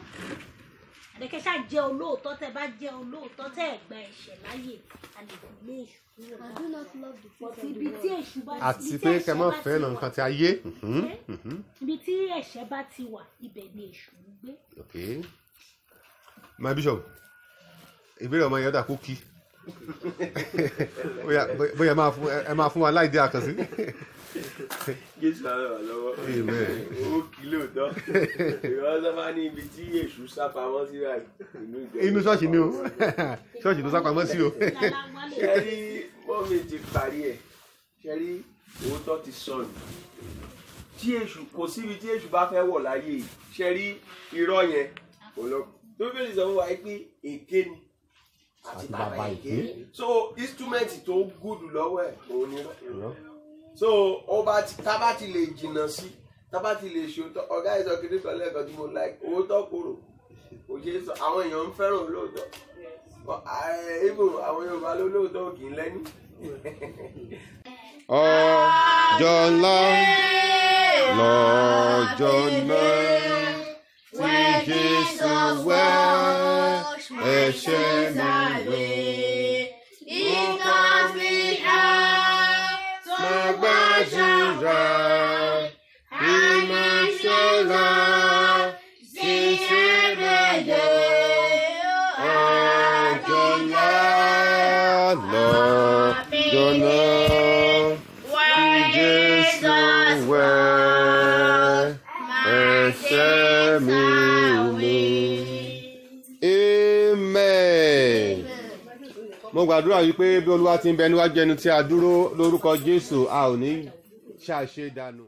Àdèkẹ́ ṣáà jẹ́ olóòótọ́ tẹ́ bá jẹ́ olóòótọ́ tẹ́ ẹ̀ gba ẹ̀ṣẹ̀ láyè a lè fi lé èṣù kúrò náà. I do not love the fruit of the Ibi tí èṣù bá ti àti pé kẹ mọ́ fẹ́ràn nǹkan tí ayé. ibi tí ẹ̀ṣẹ̀ bá ti wà ibẹ̀ ni èṣù ń gbé. Okay. My bishop ìbéèrè ọmọ yẹn dà kó kí bóyá ẹ máa fún wa láìdí àkànṣe. Jésù àrẹ wà lọ́wọ́ ó kì í lóòótọ́ ìrọ̀lẹ́ máa ní ibi tí èṣù sápamọ́ sí rà inú ṣọ́ọ̀ṣì ni o ṣọ́ọ̀ṣì tó sápamọ́ sí o. ṣẹ́rí mọ́mí ti parí ẹ̀ ṣẹ́rí òótọ́ ti sọnù tí èṣù kò síbi tí èṣù bá fẹ́ wọ̀ láyé yìí ṣẹ́rí irọ́ yẹn tó bẹ́ẹ̀ sọ fún wa pé èké ni àti bàbá èké so instrument tó gùdù lọ́wọ́ ẹ̀ òun ni irọ́ so tábà ti lè jìnnà sí tábà ti lè ṣe ọ̀gá ìsọ kiri kan lẹ́ẹ̀kan tí mo like òótọ́ kúrò kò ṣe é sọ àwọn èèyàn ń fẹ́ràn olóòótọ́ even àwọn Yorùbá lólóòótọ́ kì í lẹ́ni. ọjọ́ ńlá lọ́jọ́ náà tí Jésù wẹ̀ ẹ̀ṣẹ̀ mi wẹ̀. Gbàdúrà ìmọ̀ṣẹ́lá ṣiṣẹ́ bẹ̀yẹ ọjọ́ ńlá lọ́jọ́ náà tí Jésù wẹ̀ ẹ̀ṣẹ̀ mi nù. Amen. Mo gbàdúrà wípé bí Olúwa ti ń bẹ níwájú ẹni tí a dúró lórúkọ Jésù a ò ní ṣàṣe dànù.